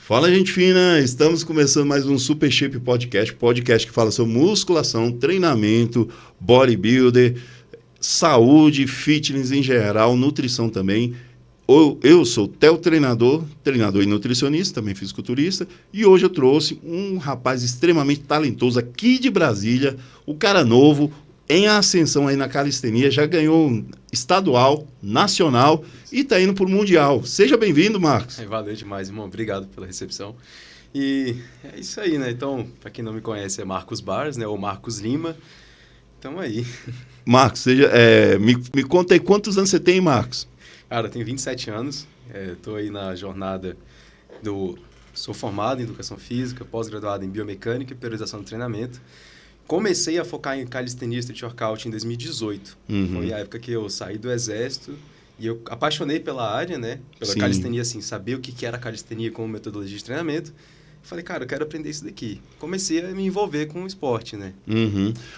Fala, gente fina! Estamos começando mais um Super Shape podcast que fala sobre musculação, treinamento, bodybuilder, saúde, fitness em geral, nutrição também. Eu sou treinador e nutricionista, também fisiculturista, e hoje eu trouxe um rapaz extremamente talentoso aqui de Brasília, o cara novo, em ascensão aí na calistenia, já ganhou estadual, nacional e está indo para o Mundial. Seja bem-vindo, Marcos. Valeu demais, irmão. Obrigado pela recepção. E é isso aí, né? Então, para quem não me conhece, é Marcos Bars, né? Ou Marcos Lima. Então, aí. Marcos, me conta aí quantos anos você tem, Marcos? Cara, eu tenho 27 anos. Estou aí na jornada Sou formado em Educação Física, pós-graduado em Biomecânica e Periodização do Treinamento. Comecei a focar em calistenia e street workout em 2018. Foi a época que eu saí do exército e eu apaixonei pela área, né? Pela calistenia, assim, saber o que era calistenia como metodologia de treinamento. Falei, cara, eu quero aprender isso daqui. Comecei a me envolver com o esporte, né?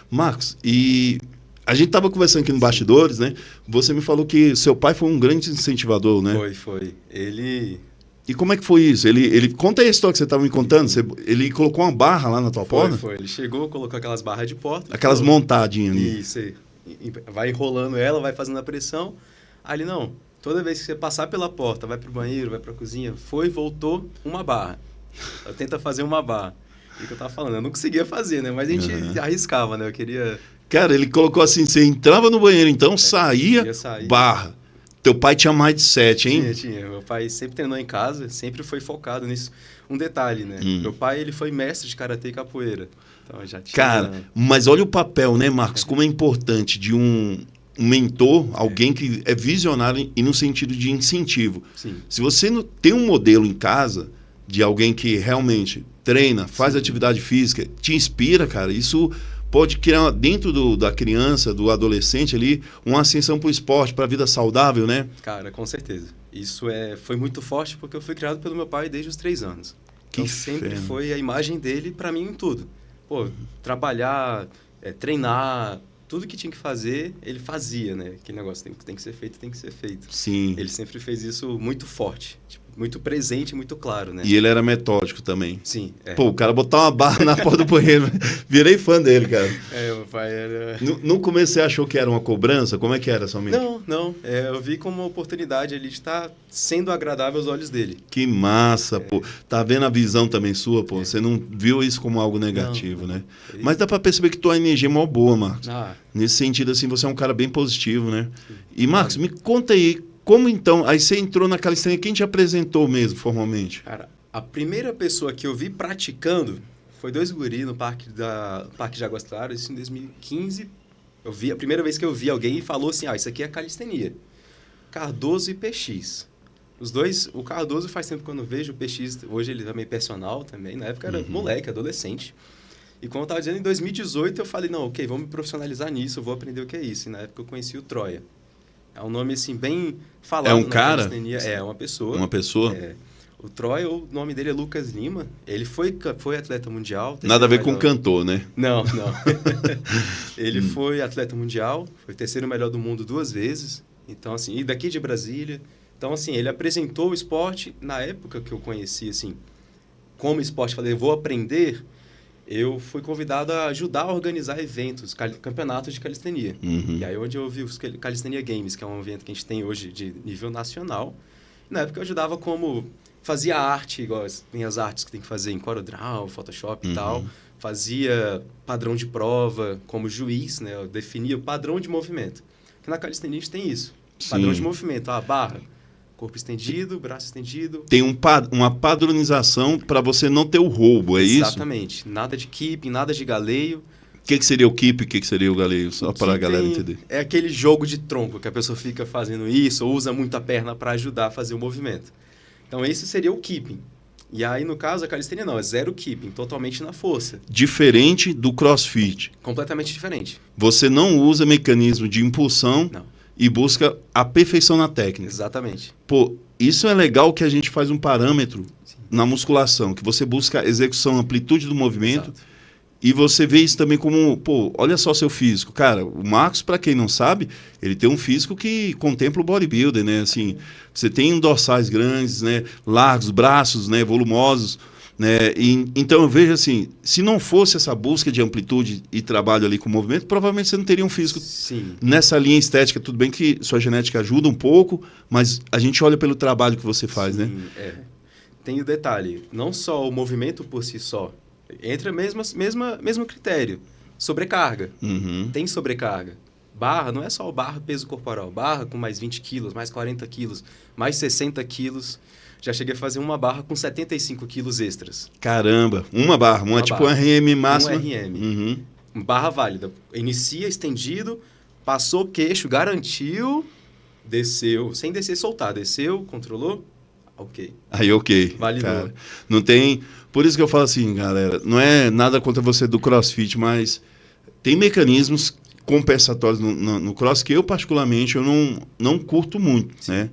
Marcos, e a gente estava conversando aqui no bastidores, né? Você me falou que seu pai foi um grande incentivador, né? Foi. Ele... E como é que foi isso? Ele conta aí a história que você estava me contando. Ele colocou uma barra lá na tua porta? Foi. Ele chegou, colocou aquelas barras de porta. Aquelas montadinhas ali. Isso aí. Vai enrolando ela, vai fazendo a pressão. Ali, não. Toda vez que você passar pela porta, vai pro banheiro, vai pra cozinha, voltou, uma barra. Eu tento fazer uma barra. E o que eu tava falando, eu não conseguia fazer, né? Mas a gente arriscava, né? Eu queria... Cara, ele colocou assim, você entrava no banheiro, então saía, barra. Teu pai tinha mais de 7, hein? Tinha. Meu pai sempre treinou em casa, sempre foi focado nisso. Um detalhe, né? Meu pai, ele foi mestre de karatê e capoeira. Então, já tinha... Cara, mas olha o papel, né, Marcos? Como é importante de um mentor, alguém que é visionário e no sentido de incentivo. Sim. Se você não tem um modelo em casa de alguém que realmente treina, faz atividade física, te inspira, cara, isso pode criar dentro da criança, do adolescente ali, uma ascensão para o esporte, para a vida saudável, né? Cara, com certeza. Isso foi muito forte porque eu fui criado pelo meu pai desde os 3 anos. Então, sempre foi a imagem dele para mim em tudo. Pô, trabalhar, treinar, tudo que tinha que fazer, ele fazia, né? Aquele negócio tem que ser feito, tem que ser feito. Sim. Ele sempre fez isso muito forte, muito presente, muito claro, né? E ele era metódico também. Sim. Pô, o cara botar uma barra na porta do banheiro. Virei fã dele, cara. Meu pai era... No começo você achou que era uma cobrança? Como é que era somente? Não. Eu vi como uma oportunidade ali de estar sendo agradável aos olhos dele. Que massa, pô. Tá vendo a visão também sua, pô? Você não viu isso como algo negativo, né? Mas dá pra perceber que tua energia é mó boa, Marcos. Nesse sentido, assim, você é um cara bem positivo, né? E, Marcos, me conta aí, como então... Aí você entrou na calistenia, quem te apresentou mesmo, formalmente? Cara, a primeira pessoa que eu vi praticando foi 2 guris no Parque de Águas Claras, isso em 2015. A primeira vez que eu vi alguém e falou assim, isso aqui é calistenia. Cardoso e PX. Os dois, o Cardoso faz tempo que eu não vejo, o PX hoje ele é meio personal também, na época era moleque, adolescente. E como eu estava dizendo, em 2018 eu falei, não, ok, vamos me profissionalizar nisso, eu vou aprender o que é isso. E na época eu conheci o Troia. É um nome, assim, bem falado. É um cara? É uma pessoa. Uma pessoa? O Troia, o nome dele é Lucas Lima. Ele foi atleta mundial. Nada a ver com cantor, né? Não. Ele foi atleta mundial, foi 3º melhor do mundo 2 vezes. Então, assim, e daqui de Brasília. Então, assim, ele apresentou o esporte na época que eu conheci, assim, como esporte. Falei, vou aprender. Eu fui convidado a ajudar a organizar eventos, campeonatos de calistenia. E aí onde eu vi os Calistenia Games, que é um evento que a gente tem hoje de nível nacional. Na época eu ajudava fazia arte, igual tem as artes que tem que fazer em CorelDRAW, Photoshop e tal. Fazia padrão de prova como juiz, né? Eu definia o padrão de movimento. Porque na calistenia a gente tem isso. Padrão de movimento, a barra. Corpo estendido, braço estendido. Tem uma padronização para você não ter o roubo, é isso? Exatamente. Nada de keeping, nada de galeio. O que seria o keep e o que seria o galeio? Só para a galera entender. É aquele jogo de tronco que a pessoa fica fazendo isso ou usa muito a perna para ajudar a fazer o movimento. Então, esse seria o keeping. E aí, no caso, a calistenia não, é 0 keeping, totalmente na força. Diferente do crossfit. Completamente diferente. Você não usa mecanismo de impulsão. Não. E busca a perfeição na técnica. Exatamente. Pô, isso é legal que a gente faz um parâmetro na musculação, que você busca execução, amplitude do movimento. Exato. E você vê isso também como, pô, olha só seu físico. Cara, o Marcos, para quem não sabe, ele tem um físico que contempla o bodybuilder, né? Assim, você tem dorsais grandes, né? Largos, braços, né? Volumosos, né? Então eu vejo assim, se não fosse essa busca de amplitude e trabalho ali com o movimento, provavelmente você não teria um físico Sim. nessa linha estética. Tudo bem que sua genética ajuda um pouco, mas a gente olha pelo trabalho que você faz, Sim, né? Tem o detalhe, não só o movimento por si só, entra mesmo critério, sobrecarga. Uhum. Tem sobrecarga. Barra não é só o barra peso corporal, barra com mais 20 quilos, mais 40 quilos, mais 60 quilos. Já cheguei a fazer uma barra com 75 quilos extras. Caramba, uma barra, uma tipo barra. RM máxima. RM. Uhum. Barra válida. Inicia estendido, passou queixo, garantiu, desceu. Sem descer, soltar. Desceu, controlou, ok. Aí, ok. Validou. Cara, não tem... Por isso que eu falo assim, galera, não é nada contra você do CrossFit, mas tem mecanismos compensatórios no Cross que eu, particularmente, eu não curto muito, né?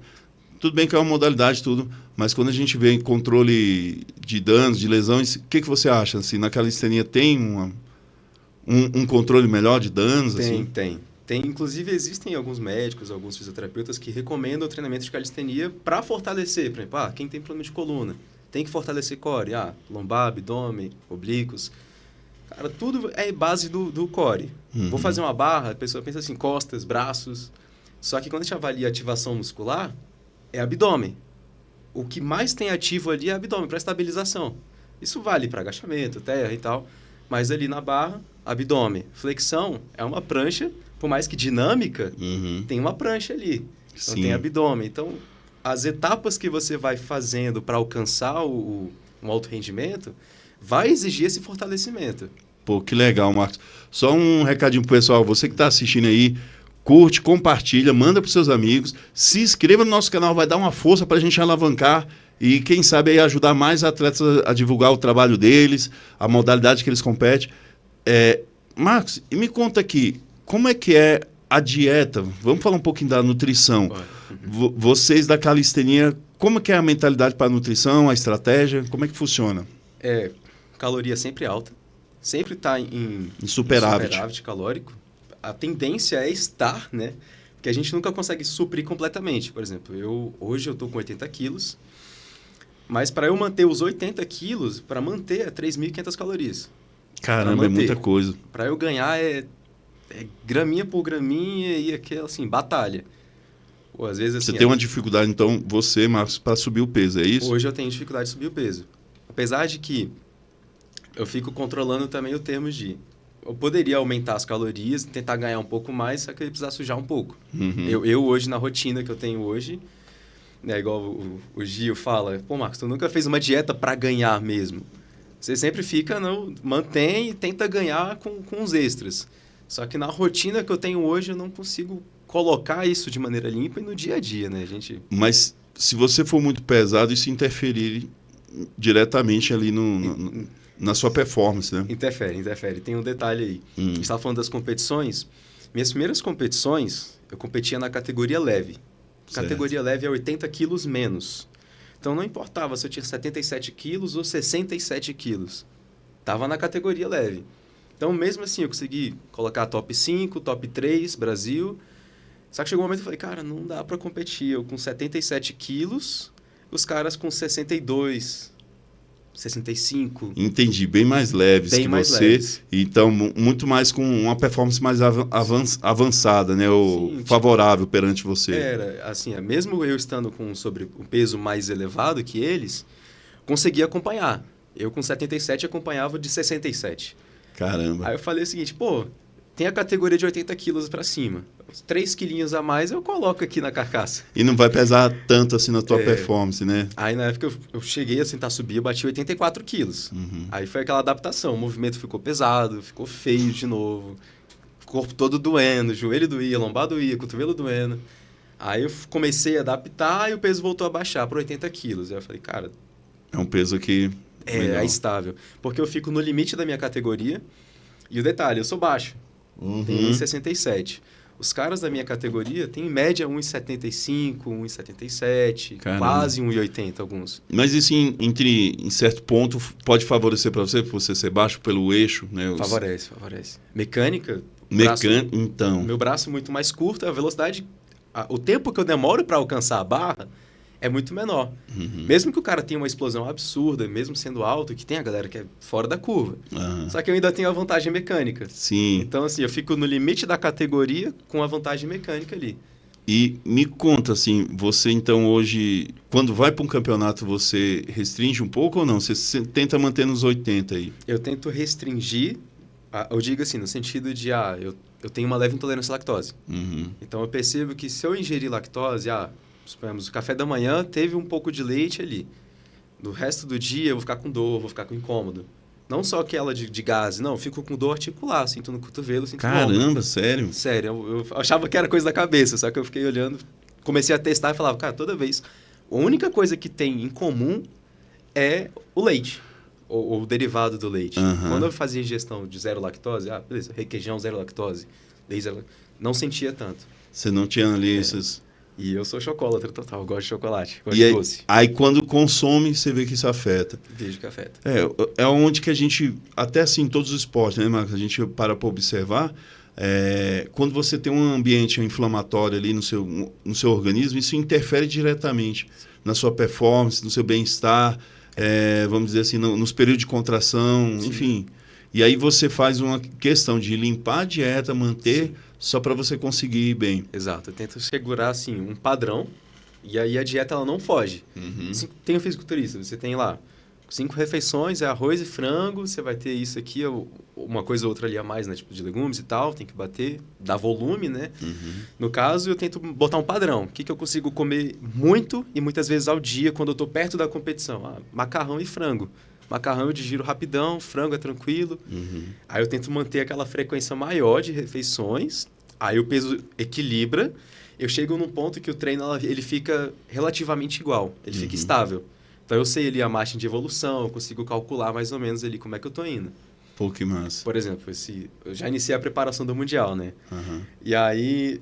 Tudo bem que é uma modalidade, tudo, mas quando a gente vê em controle de danos, de lesões, o que você acha? Assim, na calistenia tem um controle melhor de danos? Tem. Inclusive, existem alguns médicos, alguns fisioterapeutas que recomendam o treinamento de calistenia para fortalecer. Por exemplo, quem tem problema de coluna, tem que fortalecer core. Lombar, abdômen, oblíquos. Cara, tudo é base do core. Uhum. Vou fazer uma barra, a pessoa pensa assim, costas, braços. Só que quando a gente avalia a ativação muscular, é abdômen. O que mais tem ativo ali é abdômen, para estabilização. Isso vale para agachamento, terra e tal. Mas ali na barra, abdômen. Flexão é uma prancha, por mais que dinâmica, tem uma prancha ali. Então tem abdômen. Então, as etapas que você vai fazendo para alcançar um alto rendimento, vai exigir esse fortalecimento. Pô, que legal, Marcos. Só um recadinho pro pessoal, você que está assistindo aí, curte, compartilha, manda para seus amigos, se inscreva no nosso canal, vai dar uma força para a gente alavancar e, quem sabe, aí ajudar mais atletas a divulgar o trabalho deles, a modalidade que eles competem. Marcos, e me conta aqui, como é que é a dieta? Vamos falar um pouquinho da nutrição. Vocês da calistenia, como é que é a mentalidade para a nutrição, a estratégia? Como é que funciona? Caloria sempre alta, sempre está em superávit calórico. A tendência é estar, né? Porque a gente nunca consegue suprir completamente. Por exemplo, hoje eu estou com 80 quilos, mas para eu manter os 80 quilos, para manter é 3.500 calorias. Caramba, é muita coisa. Para eu ganhar é graminha por graminha e aquela, assim, batalha. Pô, às vezes, assim, você tem uma dificuldade, então, você, Marcos, para subir o peso, é isso? Hoje eu tenho dificuldade de subir o peso. Apesar de que eu fico controlando também o termo de... Eu poderia aumentar as calorias, tentar ganhar um pouco mais, só que eu ia precisar sujar um pouco. Eu hoje, na rotina que eu tenho hoje, né, igual o Gio fala, pô, Marcos, tu nunca fez uma dieta para ganhar mesmo. Você sempre fica, mantém e tenta ganhar com os extras. Só que na rotina que eu tenho hoje, eu não consigo colocar isso de maneira limpa e no dia a dia, né, gente? Mas se você for muito pesado, isso interferir diretamente ali na sua performance, né? Interfere. Tem um detalhe aí. A gente estava falando das competições. Minhas primeiras competições, eu competia na categoria leve. Categoria leve é 80 quilos menos. Então, não importava se eu tinha 77 quilos ou 67 quilos. Estava na categoria leve. Então, mesmo assim, eu consegui colocar top 5, top 3, Brasil. Só que chegou um momento que eu falei, cara, não dá para competir. Eu com 77 quilos, os caras com 62, 65. Entendi, bem mais leves bem que mais você. Leves. Então, muito mais com uma performance mais avançada, né? Ou favorável perante você. Era, assim, mesmo eu estando com um peso mais elevado que eles, conseguia acompanhar. Eu com 77 acompanhava de 67. Caramba. Aí eu falei o seguinte, tem a categoria de 80 quilos para cima. 3 quilinhos a mais eu coloco aqui na carcaça. E não vai pesar tanto assim na tua performance, né? Aí na época eu cheguei a tentar subir, eu bati 84 quilos. Aí foi aquela adaptação, o movimento ficou pesado, ficou feio de novo. Corpo todo doendo, joelho doía, lombar doía, cotovelo doendo. Aí eu comecei a adaptar e o peso voltou a baixar para 80 quilos. Aí eu falei, cara... É um peso que... É estável. Porque eu fico no limite da minha categoria. E o detalhe, eu sou baixo. Tenho 1,67. Os caras da minha categoria têm em média 1,75, 1,77, Caramba. quase 1,80 alguns. Mas isso, em certo ponto, pode favorecer para você, por você ser baixo pelo eixo, né? Favorece. Mecânica... Então... Meu braço é muito mais curto, a velocidade... O tempo que eu demoro para alcançar a barra é muito menor. Uhum. Mesmo que o cara tenha uma explosão absurda, mesmo sendo alto, que tem a galera que é fora da curva. Uhum. Só que eu ainda tenho a vantagem mecânica. Sim. Então, assim, eu fico no limite da categoria com a vantagem mecânica ali. E me conta, assim, você então hoje, quando vai para um campeonato, você restringe um pouco ou não? Você tenta manter nos 80 aí? Eu tento restringir, eu digo assim, no sentido de, eu tenho uma leve intolerância à lactose. Uhum. Então, eu percebo que se eu ingerir lactose, suponhamos, o café da manhã teve um pouco de leite ali. No resto do dia, eu vou ficar com dor, vou ficar com incômodo. Não só aquela de gase, não, eu fico com dor articular, sinto no cotovelo, sinto no ombro. Caramba, sério? Sério, eu achava que era coisa da cabeça, só que eu fiquei olhando, comecei a testar e falava, cara, toda vez, a única coisa que tem em comum é o leite, ou o derivado do leite. Uhum. Quando eu fazia ingestão de zero lactose, beleza, requeijão zero lactose, leite zero lactose, não sentia tanto. Você não tinha ali esses... E eu sou chocolatra total, gosto de chocolate, gosto E de doce. aí quando consome, você vê que isso afeta. Vejo que afeta. É onde que a gente, até assim, em todos os esportes, né, Marcos? A gente para observar, quando você tem um ambiente inflamatório ali no seu organismo, isso interfere diretamente na sua performance, no seu bem-estar, vamos dizer assim, nos períodos de contração, Sim. enfim. E aí você faz uma questão de limpar a dieta, manter... Sim. Só para você conseguir ir bem. Exato. Eu tento segurar, assim, um padrão. E aí a dieta, ela não foge. Uhum. Tem o fisiculturista. Você tem lá 5 refeições, arroz e frango. Você vai ter isso aqui, uma coisa ou outra ali a mais, né? Tipo de legumes e tal. Tem que bater, dar volume, né? Uhum. No caso, eu tento botar um padrão. O que eu consigo comer muito e muitas vezes ao dia quando eu estou perto da competição? Macarrão e frango. Macarrão eu digiro rapidão, frango é tranquilo. Uhum. Aí eu tento manter aquela frequência maior de refeições. Aí o peso equilibra. Eu chego num ponto que o treino ele fica relativamente igual. Ele fica estável. Então eu sei ali a margem de evolução, eu consigo calcular mais ou menos ali como é que eu tô indo. Pô, que massa. Por exemplo, eu já iniciei a preparação do Mundial, né? Uhum. E aí,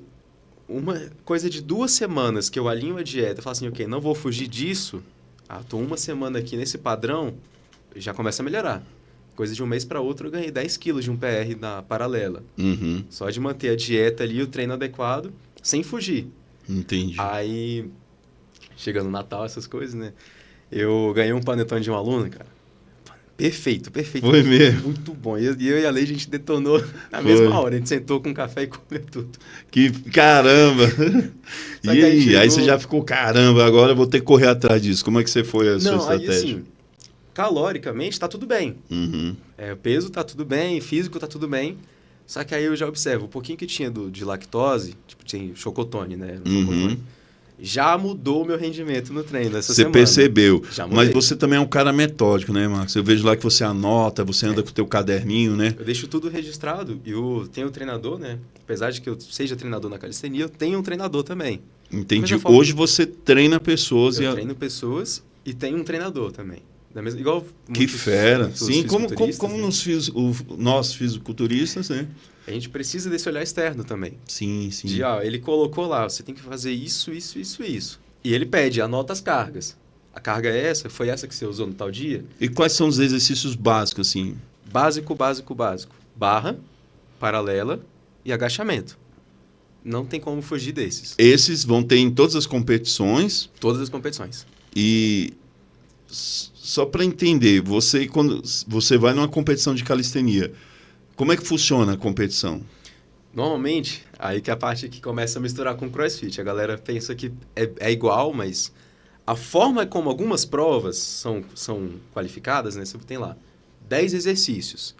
uma coisa de 2 semanas que eu alinho a dieta, eu falo assim, ok, não vou fugir disso. Tô 1 semana aqui nesse padrão, já começa a melhorar. Coisa de um mês para outro, eu ganhei 10 quilos de um PR na paralela. Uhum. Só de manter a dieta ali, o treino adequado, sem fugir. Entendi. Aí, chegando no Natal, essas coisas, né? Eu ganhei um panetone de um aluno, cara. Perfeito. Foi mesmo? Muito bom. E eu e a Lei, a gente detonou na mesma hora. A gente sentou com café e comeu tudo. Que caramba! E aí você já ficou, caramba, agora eu vou ter que correr atrás disso. Como é que você foi a sua estratégia? Aí assim, caloricamente tá tudo bem. Uhum. O peso tá tudo bem, físico tá tudo bem. Só que aí eu já observo, o pouquinho que tinha de lactose, tipo, tinha chocotone, né? Chocotone, já mudou o meu rendimento no treino essa semana. Você percebeu. Já mudei. Mas você também é um cara metódico, né, Marcos? Eu vejo lá que você anota, você anda com o teu caderninho, né? Eu deixo tudo registrado. E tenho um treinador, né? Apesar de que eu seja treinador na calistenia, eu tenho um treinador também. Entendi. Hoje você treina pessoas. Eu treino pessoas e tenho um treinador também. Igual que fera. Sim, como né? Nós fisiculturistas, né? A gente precisa desse olhar externo também. Sim. Ele colocou lá, você tem que fazer isso. E ele pede, anota as cargas. A carga é essa? Foi essa que você usou no tal dia? E quais são os exercícios básicos, assim? Básico. Barra, paralela e agachamento. Não tem como fugir desses. Esses vão ter em todas as competições? Todas as competições. E só para entender, quando você vai numa competição de calistenia, como é que funciona a competição? Normalmente, aí que é a parte que começa a misturar com CrossFit. A galera pensa que é igual, mas a forma como algumas provas são qualificadas, né? Você tem lá 10 exercícios.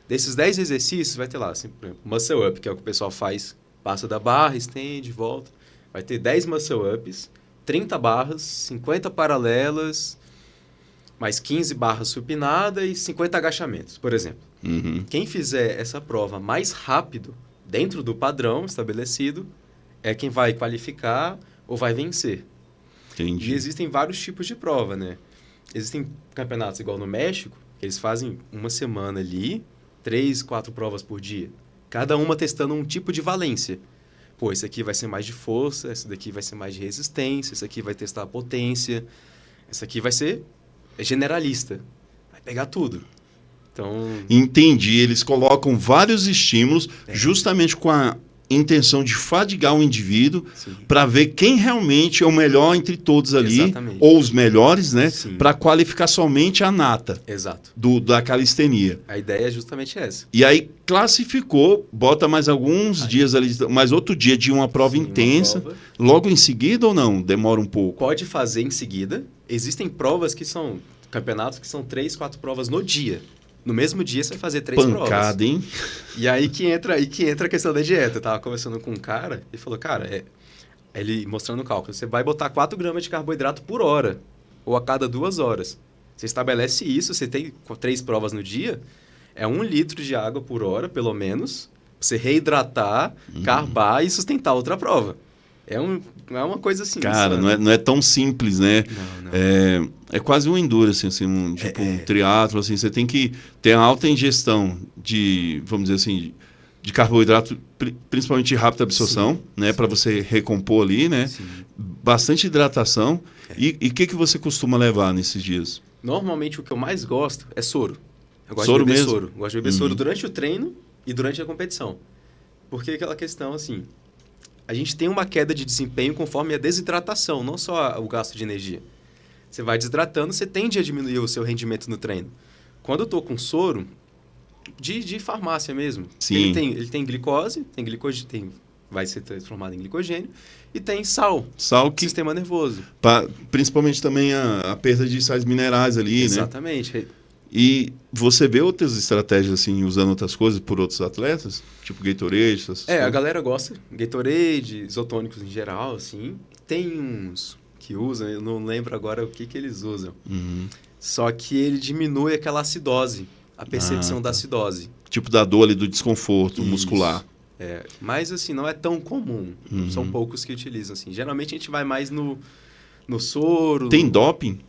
Desses 10 exercícios, vai ter lá, assim, por exemplo, muscle up, que é o que o pessoal faz. Passa da barra, estende, volta. Vai ter 10 muscle ups, 30 barras, 50 paralelas, mais 15 barras supinada e 50 agachamentos, por exemplo. Uhum. Quem fizer essa prova mais rápido, dentro do padrão estabelecido, é quem vai qualificar ou vai vencer. Entendi. E existem vários tipos de prova, né? Existem campeonatos igual no México, eles fazem uma semana ali, 3, 4 provas por dia. Cada uma testando um tipo de valência. pô, esse aqui vai ser mais de força, esse daqui vai ser mais de resistência, esse aqui vai testar a potência, esse aqui vai ser generalista, vai pegar tudo. Então... Entendi. Eles colocam vários estímulos justamente com a intenção de fadigar o indivíduo para ver quem realmente é o melhor entre todos ali, Exatamente. ou os melhores, né? Para qualificar somente a nata. Exato. Da calistenia. A ideia é justamente essa. E aí classificou, bota mais alguns dias ali, mais outro dia de uma prova intensa, uma prova. Logo em seguida ou não? Demora um pouco? Pode fazer em seguida. Existem provas que são, campeonatos que são 3, 4 provas no dia. No mesmo dia você vai fazer 3 provas. Pancada, hein? E aí que entra a questão da dieta. Eu tava conversando com um cara e falou, cara, ele mostrando o cálculo, você vai botar 4 gramas de carboidrato por hora, ou a cada 2 horas. Você estabelece isso, você tem 3 provas no dia, é 1 litro de água por hora, pelo menos, pra você reidratar, carbar e sustentar outra prova. É uma coisa assim. Cara, não é tão simples, né? Não. É quase um endurance, assim, um triatlo, assim, você tem que ter alta ingestão de, vamos dizer assim, de carboidrato, principalmente de rápida absorção, né? Para você recompor ali, né? Sim. Bastante hidratação. E o que você costuma levar nesses dias? Normalmente o que eu mais gosto é soro. Eu gosto soro de beber mesmo? soro. Eu gosto de beber soro durante o treino e durante a competição. Porque aquela questão, assim, a gente tem uma queda de desempenho conforme a desidratação, não só o gasto de energia. Você vai desidratando, você tende a diminuir o seu rendimento no treino. Quando eu estou com soro, de farmácia mesmo, Sim. Ele tem glicose, vai ser transformado em glicogênio, e tem sal que sistema nervoso. Principalmente também a perda de sais minerais ali, Exatamente. Né? E você vê outras estratégias, assim, usando outras coisas por outros atletas? Tipo Gatorade, essas coisas? A galera gosta. Gatorade, isotônicos em geral, assim. Tem uns que usam, eu não lembro agora o que eles usam. Só que ele diminui aquela acidose, a percepção da acidose. Tipo da dor ali, do desconforto muscular. Mas, assim, não é tão comum. São poucos que utilizam, assim. Geralmente a gente vai mais no soro. Tem doping?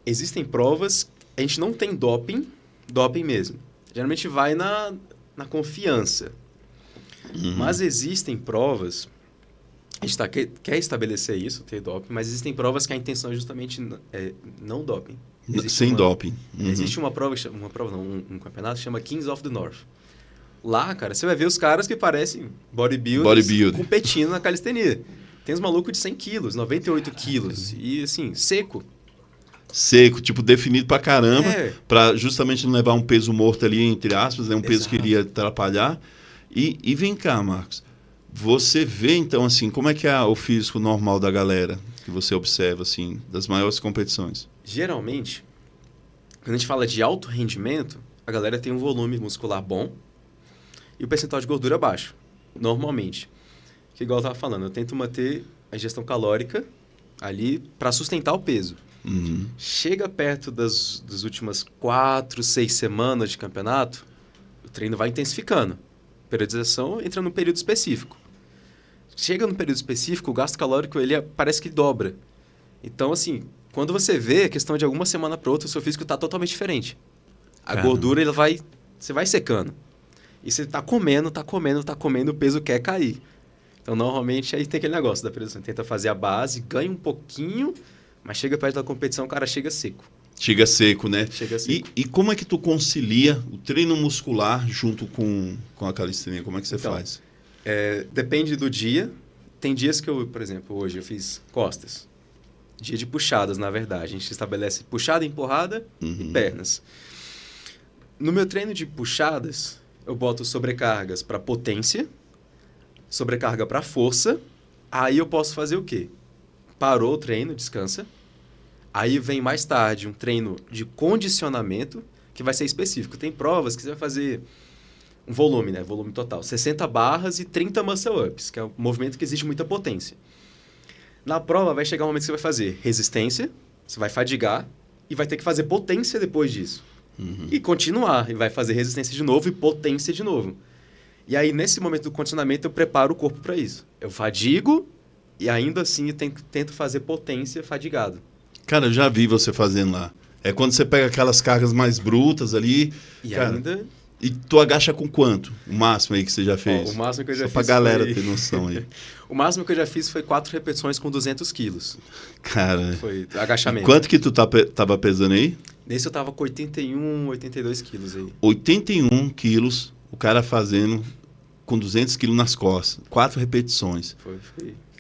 Existem provas. A gente não tem doping mesmo. Geralmente vai na confiança. Mas existem provas, a gente quer estabelecer isso, ter doping, mas existem provas que a intenção é justamente não doping. Sem doping. Existe um campeonato que chama Kings of the North. Lá, cara, você vai ver os caras que parecem bodybuilders competindo na calistenia. Tem uns malucos de 100 quilos, 98 quilos, e assim, seco, tipo, definido pra caramba, pra justamente não levar um peso morto ali, entre aspas, né? Um peso que iria atrapalhar. E vem cá, Marcos, você vê, então, assim, como é que é o físico normal da galera que você observa, assim, das maiores competições? Geralmente, quando a gente fala de alto rendimento, a galera tem um volume muscular bom e o percentual de gordura baixo, normalmente. Que igual eu estava falando, eu tento manter a ingestão calórica ali para sustentar o peso. Chega perto das últimas 4, 6 semanas de campeonato, o treino vai intensificando. A periodização entra num período específico. Chega no período específico, o gasto calórico parece que dobra. Então, assim, quando você vê, a questão de alguma semana para outra, o seu físico está totalmente diferente. A gordura, você vai secando. E você está comendo, o peso quer cair. Então, normalmente, aí tem aquele negócio da periodização. Tenta fazer a base, ganha um pouquinho, mas chega perto da competição, o cara chega seco. Chega seco, né? Chega seco. E como é que tu concilia o treino muscular junto com a calistenia? Como é que você faz? Depende do dia. Tem dias que eu, por exemplo, hoje eu fiz costas. Dia de puxadas, na verdade. A gente estabelece puxada, empurrada e pernas. No meu treino de puxadas, eu boto sobrecargas para potência, sobrecarga para força. Aí eu posso fazer o quê? Parou o treino, descansa. Aí vem mais tarde um treino de condicionamento, que vai ser específico. Tem provas que você vai fazer um volume, né? Volume total. 60 barras e 30 muscle-ups, que é um movimento que exige muita potência. Na prova vai chegar um momento que você vai fazer resistência, você vai fadigar e vai ter que fazer potência depois disso. E continuar. E vai fazer resistência de novo e potência de novo. E aí, nesse momento do condicionamento, eu preparo o corpo para isso. Eu fadigo e ainda assim eu tento fazer potência fadigado. Cara, eu já vi você fazendo lá. É quando você pega aquelas cargas mais brutas ali. E cara, ainda... E tu agacha com quanto? O máximo aí que você já fez? O máximo que eu já Só fiz pra galera foi... ter noção aí. O máximo que eu já fiz foi 4 repetições com 200 quilos. Cara... Foi agachamento. Quanto que tu tava pesando aí? Nesse eu tava com 81, 82 quilos aí. 81 quilos, o cara fazendo com 200 quilos nas costas. 4 repetições. Foi.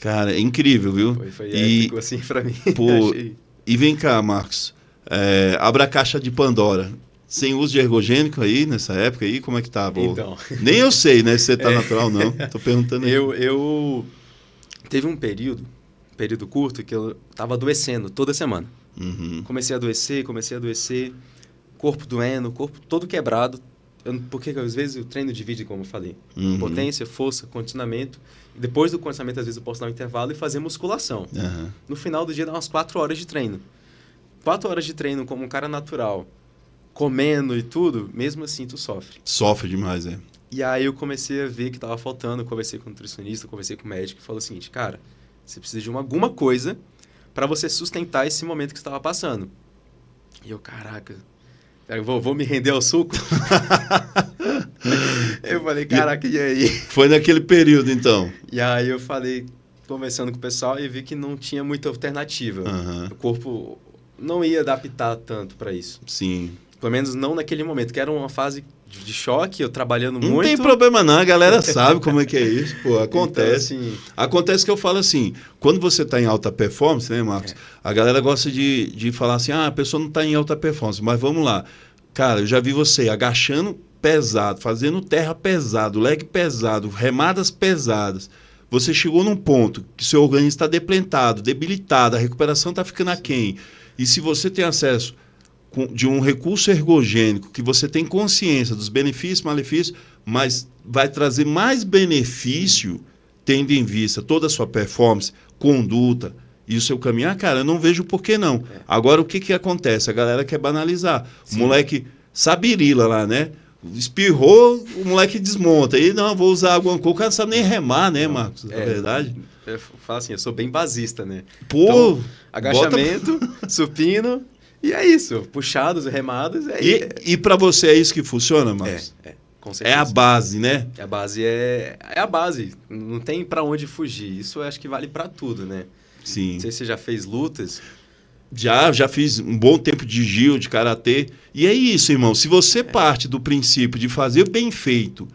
Cara, é incrível, viu? Foi épico assim pra mim. Pô, Achei. E vem cá, Marcos. Abra a caixa de Pandora. Sem uso de ergogênico aí, nessa época aí, como é que tava? Então. Nem eu sei, né, se você tá natural ou não. Tô perguntando aí. Eu teve um período curto que eu tava adoecendo toda semana. Uhum. Comecei a adoecer, corpo doendo, corpo todo quebrado. Porque às vezes o treino divide, como eu falei. Uhum. Potência, força, condicionamento. Depois do condicionamento, às vezes eu posso dar um intervalo e fazer musculação. Uhum. No final do dia dá umas 4 horas de treino. 4 horas de treino como um cara natural, comendo e tudo, mesmo assim tu sofre. Sofre demais, é. E aí eu comecei a ver que tava faltando, conversei com o nutricionista, conversei com o médico e falou o seguinte, cara, você precisa de alguma coisa para você sustentar esse momento que você estava passando. E eu, caraca, eu vou me render ao suco? Eu falei, caraca, e aí? Foi naquele período, então? E aí eu falei, conversando com o pessoal, e vi que não tinha muita alternativa. Uhum. O corpo não ia adaptar tanto para isso. Sim. Pelo menos não naquele momento, que era uma fase de choque, eu trabalhando não muito. Não tem problema não, a galera sabe como é que é isso, pô, acontece. Então, assim... Acontece que eu falo assim, quando você está em alta performance, né, Marcos? A galera gosta de falar assim, a pessoa não está em alta performance, mas vamos lá. Cara, eu já vi você agachando pesado, fazendo terra pesado, leg pesado, remadas pesadas. Você chegou num ponto que seu organismo está deplentado, debilitado, a recuperação está ficando aquém. E se você tem acesso de um recurso ergogênico, que você tem consciência dos benefícios, malefícios, mas vai trazer mais benefício, tendo em vista toda a sua performance, conduta e o seu caminhar, cara, eu não vejo por que não. Agora, o que acontece? A galera quer banalizar. Sim. O moleque sabirila lá, né? Espirrou, o moleque desmonta. E não, vou usar água, o cara não sabe nem remar, né, Marcos? Na verdade. Eu falo assim, eu sou bem basista, né? Pô, então, agachamento, supino, e é isso. Puxados, remadas. E para você é isso que funciona, Marcos? Com certeza. É a base, né? A base é a base. Não tem para onde fugir. Isso eu acho que vale para tudo, né? Sim. Não sei se você já fez lutas. Já fiz um bom tempo de jiu, de karatê. E é isso, irmão. Se você parte do princípio de fazer bem feito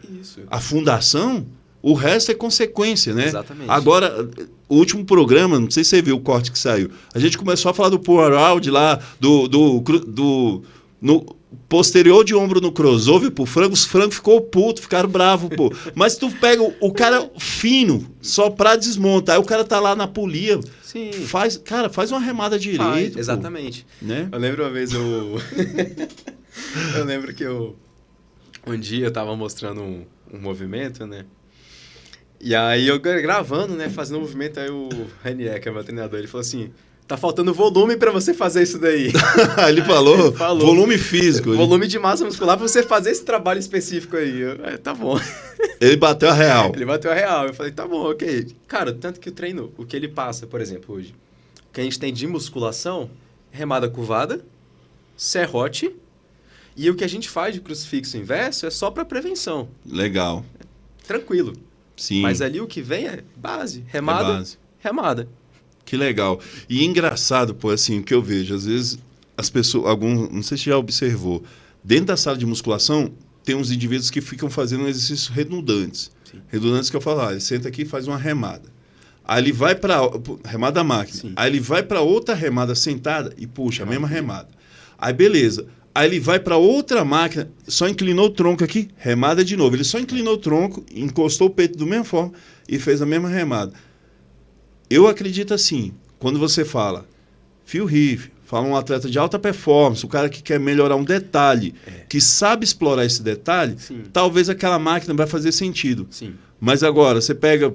a fundação, o resto é consequência, né? Exatamente. Agora, o último programa, não sei se você viu o corte que saiu, a gente começou a falar do power out lá, no posterior de ombro no crossover, pô, os frangos ficou puto, ficaram bravos, pô. Mas tu pega o cara fino, só pra desmontar, aí o cara tá lá na polia. Sim. Faz uma remada direito. Exatamente. Né? Eu lembro uma vez eu lembro que um dia eu tava mostrando um movimento, né? E aí eu gravando, né, fazendo um movimento, aí o Renier, que é meu treinador, ele falou assim: tá faltando volume pra você fazer isso daí. Ele falou volume físico. Volume de massa muscular pra você fazer esse trabalho específico aí. Tá bom. Ele bateu a real. Ele bateu a real. Eu falei, tá bom, ok. Cara, tanto que o treino, o que ele passa, por exemplo, hoje, o que a gente tem de musculação, remada curvada, serrote, e o que a gente faz de crucifixo inverso é só pra prevenção. Legal. Tranquilo. Sim. Mas ali o que vem é base, remada, remada. Que legal. E engraçado, pô, assim, o que eu vejo, às vezes as pessoas, não sei se já observou, dentro da sala de musculação, tem uns indivíduos que ficam fazendo exercícios redundantes. Sim. Redundantes que eu falo, ele senta aqui e faz uma remada. Aí ele vai para remada da máquina. Sim. Aí ele vai para outra remada sentada e puxa a mesma remada. Aí beleza. Aí ele vai para outra máquina, só inclinou o tronco aqui, remada de novo. Ele só inclinou o tronco, encostou o peito da mesma forma e fez a mesma remada. Eu acredito assim, quando você fala Phil Heath, fala um atleta de alta performance, o cara que quer melhorar um detalhe, que sabe explorar esse detalhe, sim, talvez aquela máquina vai fazer sentido. Sim. Mas agora, você pega...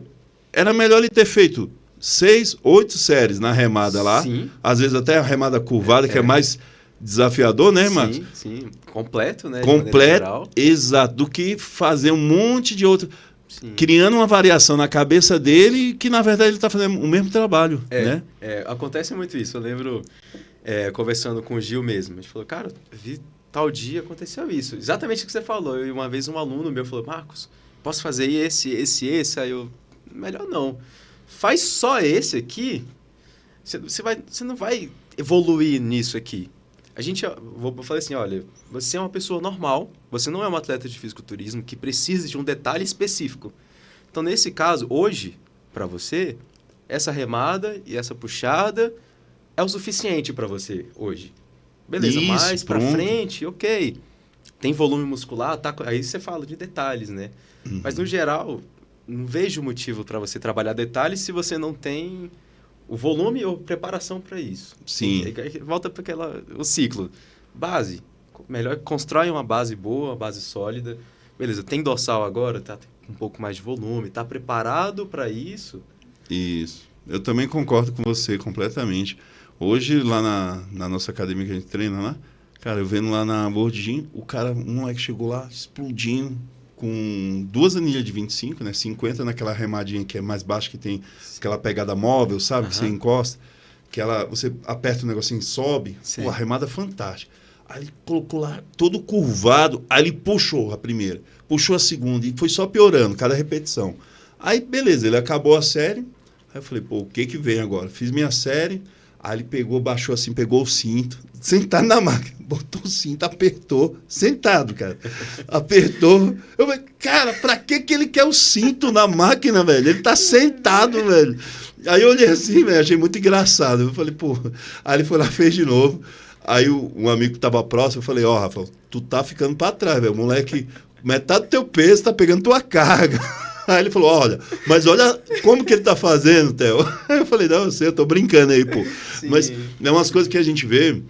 Era melhor ele ter feito 6, 8 séries na remada lá, sim, às vezes até a remada curvada, que é mais desafiador, né, Marcos? Sim, sim. Completo, né? Completo, exato. Do que fazer um monte de outro... Sim. Criando uma variação na cabeça dele que, na verdade, ele está fazendo o mesmo trabalho, né? Acontece muito isso. Eu lembro, conversando com o Gil mesmo, a gente falou, cara, vi tal dia aconteceu isso. Exatamente o que você falou. E uma vez um aluno meu falou, Marcos, posso fazer esse? Aí eu, melhor não. Faz só esse aqui, você não vai evoluir nisso aqui. Eu falei assim, olha, você é uma pessoa normal, você não é um atleta de fisiculturismo que precisa de um detalhe específico. Então, nesse caso, hoje, para você, essa remada e essa puxada é o suficiente para você hoje. Beleza, Isso, mais para pronto. frente, ok. Tem volume muscular, tá? Aí você fala de detalhes, né? Mas, no geral, não vejo motivo para você trabalhar detalhes se você não tem o volume ou preparação para isso. Sim. Volta para o ciclo. Base. Melhor constrói uma base boa, uma base sólida. Beleza, tem dorsal agora, tá um pouco mais de volume, tá preparado para isso? Isso. Eu também concordo com você completamente. Hoje, lá na nossa academia que a gente treina lá, cara, eu vendo lá na World Gym, um moleque chegou lá explodindo com 2 anilhas de 25, né? 50 naquela remadinha que é mais baixa, que tem aquela pegada móvel, sabe? Que você encosta, você aperta o negocinho e sobe. Pô, a remada fantástica. Aí ele colocou lá todo curvado, aí ele puxou a primeira, puxou a segunda e foi só piorando cada repetição. Aí, beleza, ele acabou a série. Aí eu falei, pô, o que vem agora? Fiz minha série, aí ele pegou, baixou assim, pegou o cinto, sentado na máquina, botou o cinto, apertou, sentado, cara. Apertou. Eu falei, cara, pra que ele quer o cinto na máquina, velho? Ele tá sentado, velho. Aí eu olhei assim, velho, achei muito engraçado. Eu falei, pô. Aí ele foi lá, fez de novo. Aí um amigo que tava próximo, eu falei, Rafael, tu tá ficando pra trás, velho. Moleque, metade do teu peso tá pegando tua carga. Aí ele falou, mas olha como que ele tá fazendo, Theo. Aí eu falei, não, eu sei, eu tô brincando aí, pô. Sim. Mas é umas coisas que a gente vê.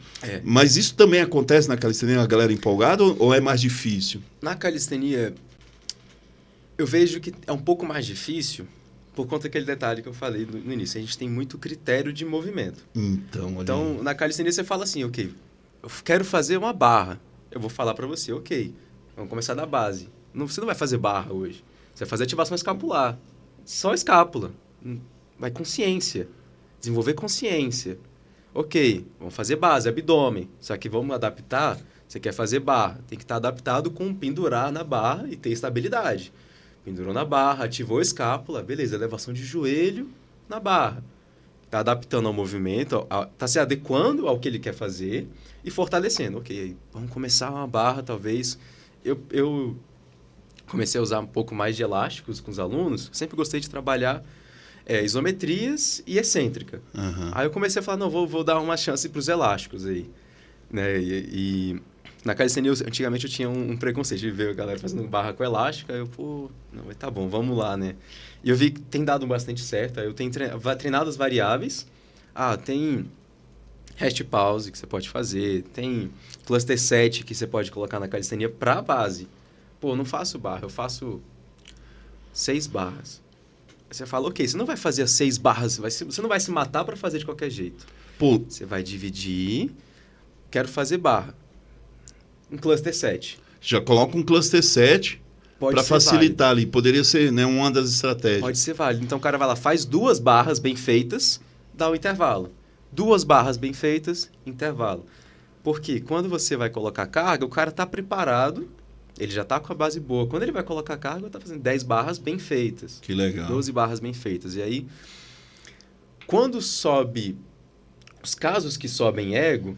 Mas isso também acontece na calistenia, a galera empolgada, ou é mais difícil? Na calistenia, eu vejo que é um pouco mais difícil por conta daquele detalhe que eu falei no início. A gente tem muito critério de movimento. Então, na calistenia você fala assim, ok, eu quero fazer uma barra. Eu vou falar para você, ok, vamos começar da base. Você não vai fazer barra hoje. Você vai fazer ativação escapular. Só escápula. Vai consciência. Desenvolver consciência. Ok, vamos fazer base, abdômen. Só que vamos adaptar. Você quer fazer barra. Tem que estar adaptado com pendurar na barra e ter estabilidade. Pendurou na barra, ativou a escápula. Beleza, elevação de joelho na barra. Está adaptando ao movimento, está se adequando ao que ele quer fazer e fortalecendo. Ok, vamos começar uma barra, talvez. Eu comecei a usar um pouco mais de elásticos com os alunos. Sempre gostei de trabalhar isometrias e excêntrica. Aí eu comecei a falar, não, vou dar uma chance para os elásticos aí. Né? E na calistenia, antigamente eu tinha um preconceito de ver a galera fazendo barra com elástica. Aí eu, não, mas tá bom, vamos lá, né? E eu vi que tem dado bastante certo. Aí eu tenho treinado as variáveis. Tem rest pause que você pode fazer. Tem cluster set que você pode colocar na calistenia para base. Eu não faço barra, eu faço 6 barras. Você fala, ok, você não vai fazer as 6 barras, você não vai se matar para fazer de qualquer jeito. Você vai dividir, quero fazer barra. Um cluster set. Já coloca um cluster set para facilitar válido. Ali. Poderia ser, né, uma das estratégias. Pode ser válido. Então o cara vai lá, faz 2 barras bem feitas, dá o intervalo. 2 barras bem feitas, intervalo. Porque quando você vai colocar carga, o cara está preparado. Ele já está com a base boa. Quando ele vai colocar carga, ele está fazendo 10 barras bem feitas. Que legal. 12 barras bem feitas. E aí, quando sobe... Os casos que sobem ego,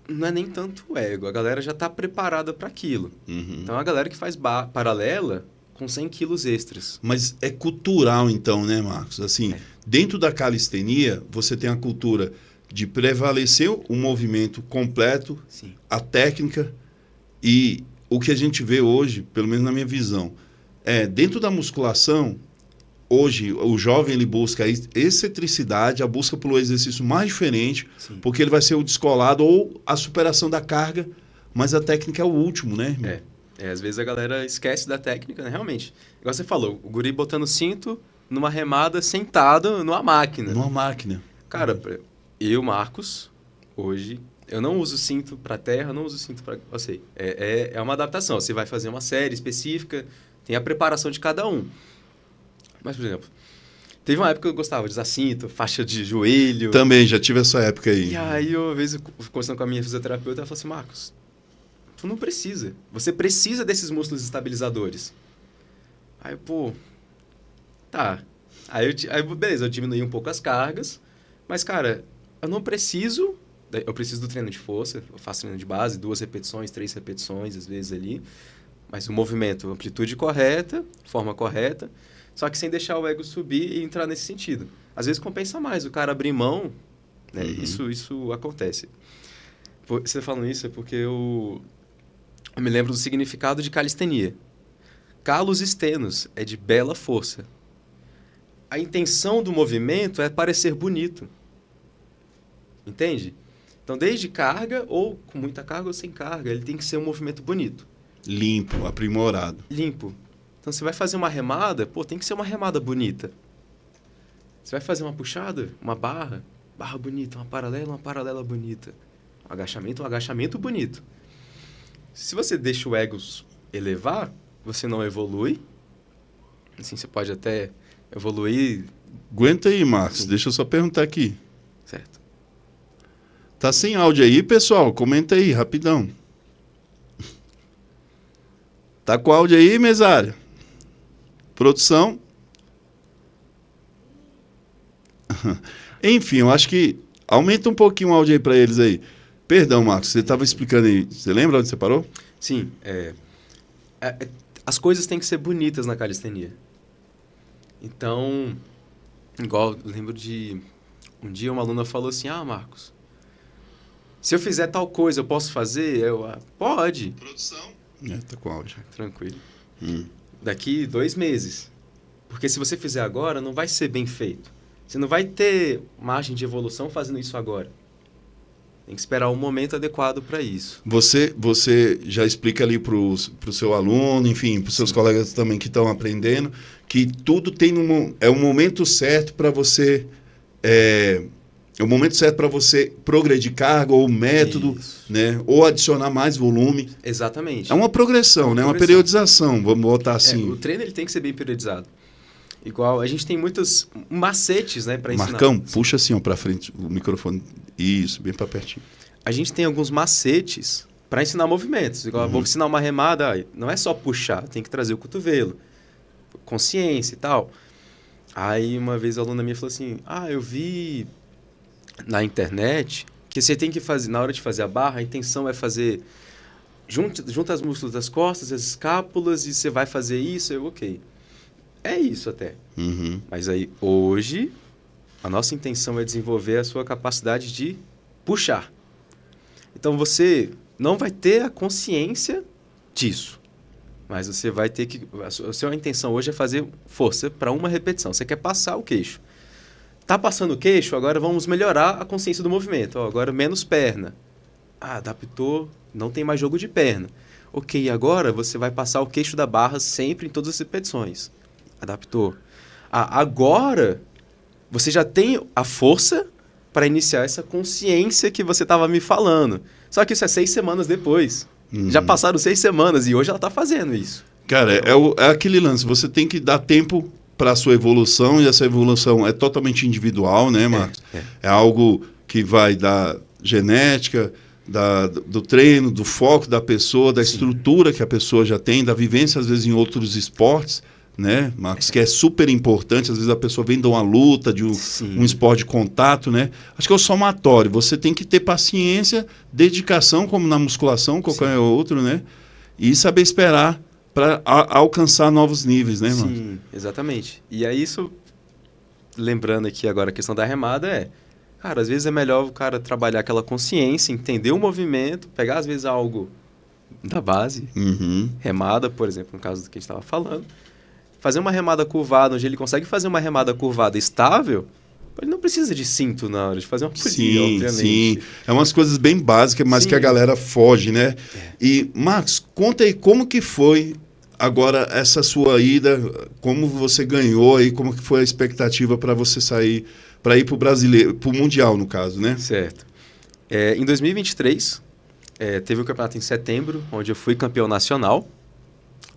não é nem tanto o ego. A galera já está preparada para aquilo. Então, a galera que faz paralela com 100 quilos extras. Mas é cultural, então, né, Marcos? Assim, dentro da calistenia, você tem a cultura de prevalecer o movimento completo, Sim. A técnica e... O que a gente vê hoje, pelo menos na minha visão, dentro da musculação, hoje o jovem ele busca a excentricidade, a busca pelo exercício mais diferente, Sim. Porque ele vai ser o descolado ou a superação da carga, mas a técnica é o último, né? Às vezes a galera esquece da técnica, né? Realmente. Igual você falou, o guri botando cinto numa remada sentado numa máquina. Numa máquina. Cara, eu, Marcos, hoje... Eu não uso cinto para terra, não uso cinto para... Eu sei, é uma adaptação. Você vai fazer uma série específica, tem a preparação de cada um. Mas, por exemplo, teve uma época que eu gostava de usar cinto, faixa de joelho. Também, já tive essa época aí. E aí, uma vez, conversando com a minha fisioterapeuta, ela falou assim, Marcos, tu não precisa. Você precisa desses músculos estabilizadores. Aí, pô, tá. Aí, beleza, eu diminui um pouco as cargas, mas, cara, eu não preciso... Eu preciso do treino de força, eu faço treino de base, 2 repetições, 3 repetições, às vezes ali. Mas o movimento, amplitude correta, forma correta, só que sem deixar o ego subir e entrar nesse sentido. Às vezes compensa mais o cara abrir mão, né? Isso acontece. Você falando isso é porque eu me lembro do significado de calistenia. Calos extenos é de bela força. A intenção do movimento é parecer bonito. Entende? Então, desde carga, ou com muita carga ou sem carga, ele tem que ser um movimento bonito. Limpo, aprimorado. Limpo. Então, você vai fazer uma remada, tem que ser uma remada bonita. Você vai fazer uma puxada, uma barra bonita, uma paralela bonita. Um agachamento bonito. Se você deixa o ego elevar, você não evolui. Assim, você pode até evoluir. Aguenta aí, Marcos. Deixa eu só perguntar aqui. Certo. Tá sem áudio aí, pessoal? Comenta aí, rapidão. Tá com áudio aí, mesária? Produção? Enfim, eu acho que aumenta um pouquinho o áudio aí para eles aí. Perdão, Marcos, você estava explicando aí. Você lembra onde você parou? Sim. As coisas têm que ser bonitas na calistenia. Então, igual, eu lembro de... Um dia uma aluna falou assim, Marcos, se eu fizer tal coisa, eu posso fazer? Pode. Produção? Tá com áudio. Tranquilo. Daqui 2 meses. Porque se você fizer agora, não vai ser bem feito. Você não vai ter margem de evolução fazendo isso agora. Tem que esperar um momento adequado para isso. Você já explica ali para o seu aluno, enfim, para os seus colegas também que estão aprendendo, que tudo tem um momento certo para você... É o momento certo para você progredir carga ou método, né? Ou adicionar mais volume. Exatamente. É uma progressão, né? Uma periodização, vamos botar assim. O treino ele tem que ser bem periodizado. Igual, a gente tem muitos macetes, né, para ensinar. Marcão, puxa assim para frente o microfone. Isso, bem para pertinho. A gente tem alguns macetes para ensinar movimentos. Igual, vou ensinar uma remada, não é só puxar, tem que trazer o cotovelo, consciência e tal. Aí uma vez a aluna minha falou assim, eu vi na internet que você tem que fazer, na hora de fazer a barra, a intenção é fazer, junta os músculos das costas, as escápulas, e você vai fazer isso, ok. É isso até. Mas aí, hoje, a nossa intenção é desenvolver a sua capacidade de puxar. Então, você não vai ter a consciência disso. Mas você vai ter que... A sua intenção hoje é fazer força para uma repetição. Você quer passar o queixo. Tá passando o queixo, agora vamos melhorar a consciência do movimento. Agora menos perna. Adaptou, não tem mais jogo de perna. Ok, agora você vai passar o queixo da barra sempre em todas as repetições. Adaptou. Agora você já tem a força para iniciar essa consciência que você estava me falando. Só que isso é 6 semanas depois. Já passaram 6 semanas e hoje ela está fazendo isso. Cara, é aquele lance. Você tem que dar tempo para a sua evolução, e essa evolução é totalmente individual, né, Marcos? É algo que vai da genética, do treino, do foco da pessoa, da estrutura que a pessoa já tem, da vivência, às vezes, em outros esportes, né, Marcos? Que é super importante. Às vezes a pessoa vem de uma luta, de um esporte de contato, né? Acho que é o somatório. Você tem que ter paciência, dedicação, como na musculação, qualquer outro, né? E saber esperar para alcançar novos níveis, né, Marcos? Sim, exatamente. E aí isso, lembrando aqui agora a questão da remada, cara, às vezes é melhor o cara trabalhar aquela consciência, entender o movimento, pegar às vezes algo da base, remada, por exemplo, no caso do que a gente estava falando, fazer uma remada curvada, onde ele consegue fazer uma remada curvada estável, ele não precisa de cinto na hora de fazer uma polia, obviamente. Sim, é umas coisas bem básicas, mas que a galera foge, né? E, Marcos, conta aí como que foi agora essa sua ida, como você ganhou aí, como que foi a expectativa para você sair, para ir para o brasileiro, para o Mundial, no caso, né? Certo. Em 2023, teve o campeonato em setembro, onde eu fui campeão nacional.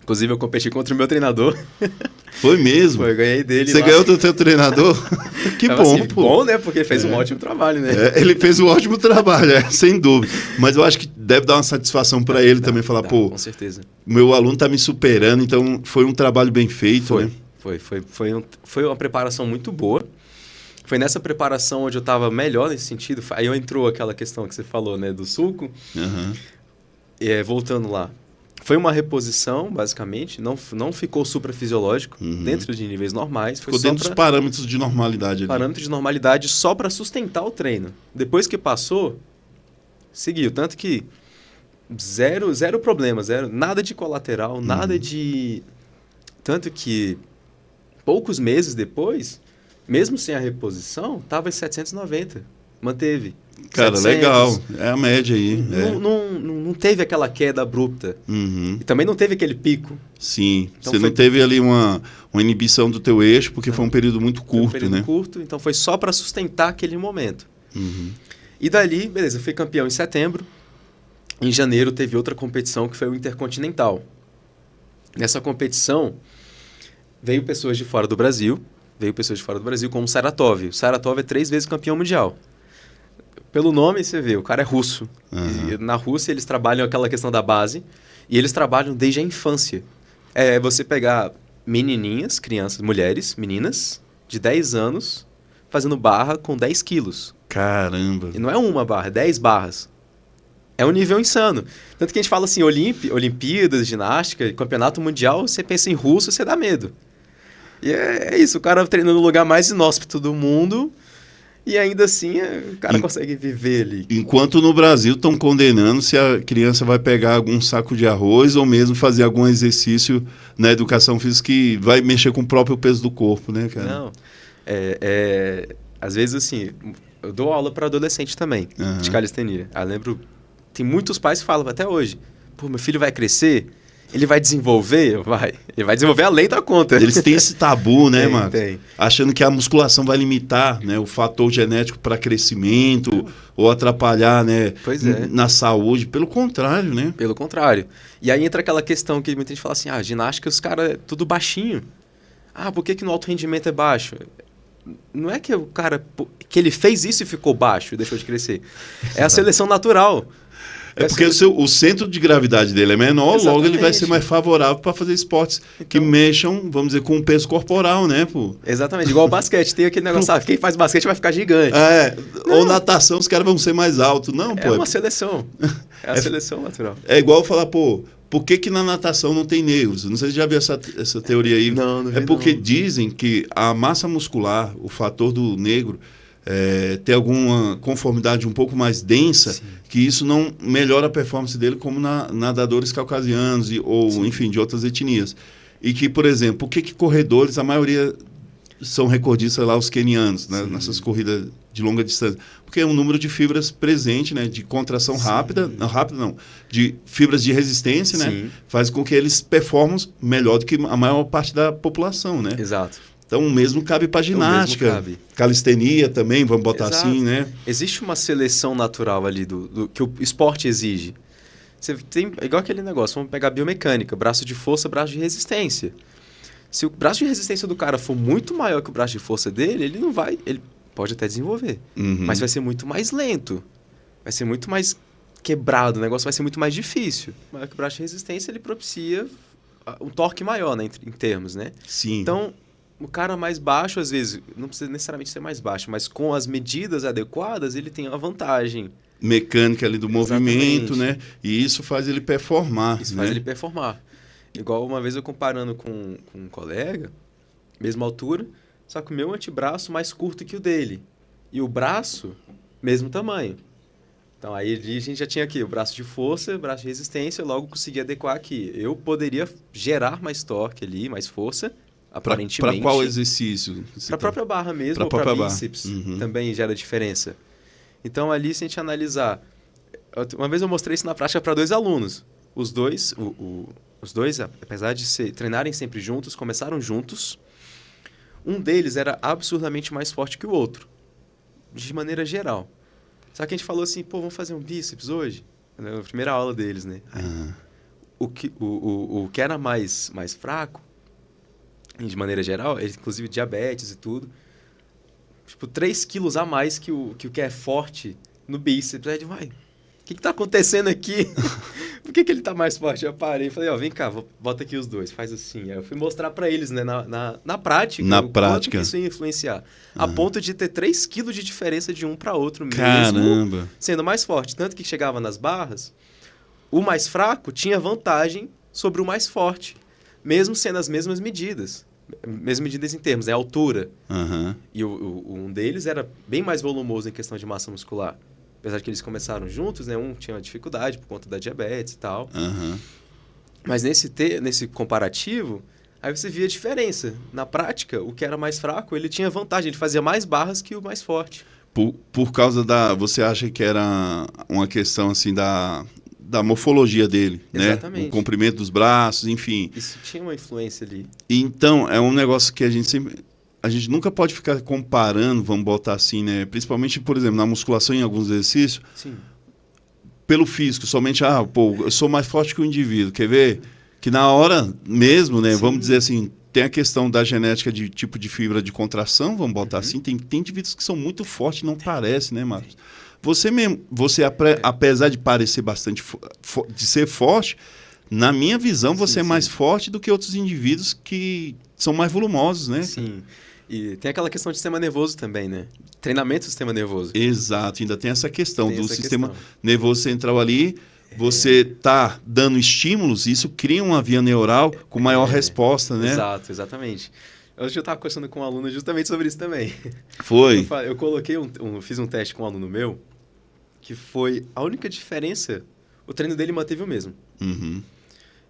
Inclusive, eu competi contra o meu treinador. Foi mesmo? Foi, eu ganhei dele. Você lá. ganhou do teu treinador? Que Tava bom, assim, pô. Bom, né? Porque ele fez um ótimo trabalho, né? Ele fez um ótimo trabalho, sem dúvida. Mas eu acho que deve dar uma satisfação para ele também, falar, pô, com certeza. meu aluno tá me superando, então foi um trabalho bem feito, né? Foi uma preparação muito boa. Foi nessa preparação onde eu estava melhor nesse sentido. Aí entrou aquela questão que você falou, né? Do sulco. Uhum. Voltando lá. Foi uma reposição, basicamente. Não ficou suprafisiológico, dentro de níveis normais. Ficou dentro dos parâmetros de normalidade. Parâmetros de normalidade só para sustentar o treino. Depois que passou, seguiu. Tanto que zero problemas, nada de colateral, nada de... Tanto que poucos meses depois, mesmo sem a reposição, estava em 790. Manteve. Cara, 700. Legal. É a média aí. Não teve aquela queda abrupta. Uhum. E também não teve aquele pico. Sim. Então você não teve ali uma inibição do teu eixo, porque foi um período muito curto, foi um período curto, então foi só para sustentar aquele momento. Uhum. E dali, beleza, fui campeão em setembro. Em janeiro teve outra competição que foi o Intercontinental. Nessa competição, veio pessoas de fora do Brasil, como o Saratov. O Saratov é 3 vezes campeão mundial. Pelo nome, você vê, o cara é russo. Uhum. E na Rússia, eles trabalham aquela questão da base, e eles trabalham desde a infância. É você pegar menininhas, crianças, mulheres, meninas, de 10 anos, fazendo barra com 10 quilos. Caramba! E não é uma barra, é 10 barras. É um nível insano. Tanto que a gente fala assim, Olimpíadas, ginástica, campeonato mundial, você pensa em russo, você dá medo. E é isso, o cara treinando no lugar mais inóspito do mundo, e ainda assim o cara consegue viver ali. Enquanto no Brasil estão condenando se a criança vai pegar algum saco de arroz ou mesmo fazer algum exercício na educação física que vai mexer com o próprio peso do corpo, né, cara? Não, às vezes assim, eu dou aula para adolescente também, de calistenia. Eu lembro, tem muitos pais que falam até hoje, pô, meu filho vai crescer, ele vai desenvolver? Ele vai desenvolver além da conta. Eles têm esse tabu, né, Marcos? Tem. Achando que a musculação vai limitar, né, o fator genético para crescimento ou atrapalhar, né, na saúde. Pelo contrário, né? Pelo contrário. E aí entra aquela questão que muita gente fala assim, ginástica, os caras é tudo baixinho. Por que no alto rendimento é baixo? Não é que o cara... que ele fez isso e ficou baixo e deixou de crescer. É a seleção natural. É porque o centro de gravidade dele é menor, exatamente. Logo ele vai ser mais favorável para fazer esportes que mexam, vamos dizer, com o peso corporal, né? Pô? Exatamente, igual o basquete. Tem aquele negócio, quem faz basquete vai ficar gigante. Ou natação, os caras vão ser mais altos. Não, pô. É uma seleção. É a seleção natural. É igual falar, pô, por que na natação não tem negros? Não sei se já viu essa teoria aí. Não vi, porque dizem que a massa muscular, o fator do negro, ter alguma conformidade um pouco mais densa, sim, que isso não melhora a performance dele como nadadores caucasianos ou, sim, enfim, de outras etnias. E que, por exemplo, por que corredores, a maioria são recordistas lá, os quenianos, né, nessas corridas de longa distância? Porque é um número de fibras presente, né, de contração rápida, de fibras de resistência, né, faz com que eles performem melhor do que a maior parte da população, né? Exato. Então, o mesmo cabe para ginástica, calistenia também, vamos botar assim, né? Existe uma seleção natural ali do que o esporte exige. Você tem, igual aquele negócio, vamos pegar biomecânica, braço de força, braço de resistência. Se o braço de resistência do cara for muito maior que o braço de força dele, ele pode até desenvolver, mas vai ser muito mais lento, vai ser muito mais quebrado, o negócio vai ser muito mais difícil. Maior que o braço de resistência, ele propicia um torque maior, né, em termos, né? Sim. Então, o cara mais baixo, às vezes, não precisa necessariamente ser mais baixo, mas com as medidas adequadas, ele tem uma vantagem mecânica ali do movimento, né? E isso faz ele performar. Faz ele performar. Igual uma vez eu comparando com um colega, mesma altura, só que o meu antebraço mais curto que o dele. E o braço, mesmo tamanho. Então aí a gente já tinha aqui o braço de força, braço de resistência, logo consegui adequar aqui. Eu poderia gerar mais torque ali, mais força, aparentemente. Para qual exercício? Para a própria barra mesmo, ou para bíceps, também gera diferença. Então, ali, se a gente analisar... Uma vez eu mostrei isso na prática para 2 alunos. Os dois, apesar de treinarem sempre juntos, começaram juntos. Um deles era absurdamente mais forte que o outro, de maneira geral. Só que a gente falou assim, vamos fazer um bíceps hoje? Na primeira aula deles, né? o que era mais fraco, de maneira geral, ele, inclusive diabetes e tudo, tipo, 3 quilos a mais que o que é forte no bíceps. Aí, vai, o que tá acontecendo aqui? Por que ele tá mais forte? Eu parei e falei, ó, vem cá, bota aqui os dois, faz assim. Aí eu fui mostrar pra eles, né, na prática, Na o prática. quanto que isso ia influenciar. A ponto de ter 3 quilos de diferença de um para outro mesmo, Caramba! sendo mais forte. Tanto que chegava nas barras, o mais fraco tinha vantagem sobre o mais forte, mesmo sendo as mesmas medidas. Mesmas medidas em termos, altura. Uhum. E um deles era bem mais volumoso em questão de massa muscular. Apesar de que eles começaram juntos, né? Um tinha dificuldade por conta da diabetes e tal. Uhum. Mas nesse comparativo, aí você via a diferença. Na prática, o que era mais fraco, ele tinha vantagem. Ele fazia mais barras que o mais forte. Por causa da... Você acha que era uma questão, assim, da morfologia dele, Exatamente. né? O comprimento dos braços, enfim. Isso tinha uma influência ali. Então, é um negócio que a gente nunca pode ficar comparando, vamos botar assim, né? Principalmente, por exemplo, na musculação, em alguns exercícios, Sim. pelo físico, somente, eu sou mais forte que o indivíduo. Quer ver? Que na hora mesmo, né? Sim. Vamos dizer assim, tem a questão da genética de tipo de fibra de contração, vamos botar assim. Tem indivíduos que são muito fortes, não parece, né, Marcos? Você apesar de parecer bastante, de ser forte, na minha visão, você é mais forte do que outros indivíduos que são mais volumosos, né? Sim. E tem aquela questão de sistema nervoso também, né? Treinamento do sistema nervoso. Exato, ainda tem essa questão do sistema nervoso central ali. Você está dando estímulos, isso cria uma via neural com maior resposta, né? Exato, exatamente. Hoje eu estava conversando com um aluno justamente sobre isso também. Foi? Eu coloquei fiz um teste com um aluno meu, que foi a única diferença, o treino dele manteve o mesmo. Uhum.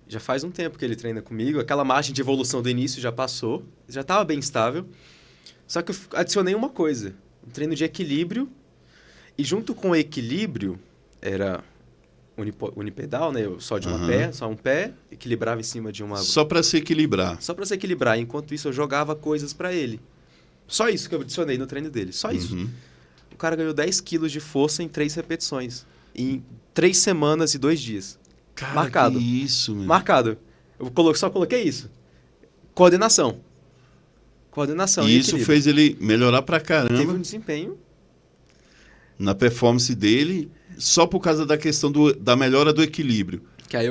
Já faz um tempo que ele treina comigo, aquela margem de evolução do início já passou, já estava bem estável, só que eu adicionei uma coisa, um treino de equilíbrio, e junto com o equilíbrio, era unipedal, né? Só de uma pé, só um pé, equilibrava em cima de uma... Só para se equilibrar. Só para se equilibrar, enquanto isso eu jogava coisas para ele. Só isso que eu adicionei no treino dele, só isso. O cara ganhou 10 quilos de força em 3 repetições, em 3 semanas e 2 dias. Cara, marcado. Que isso, meu. Marcado. Eu só coloquei isso. Coordenação. E isso fez ele melhorar pra caramba. Teve um desempenho. Na performance dele, só por causa da questão da melhora do equilíbrio. Que aí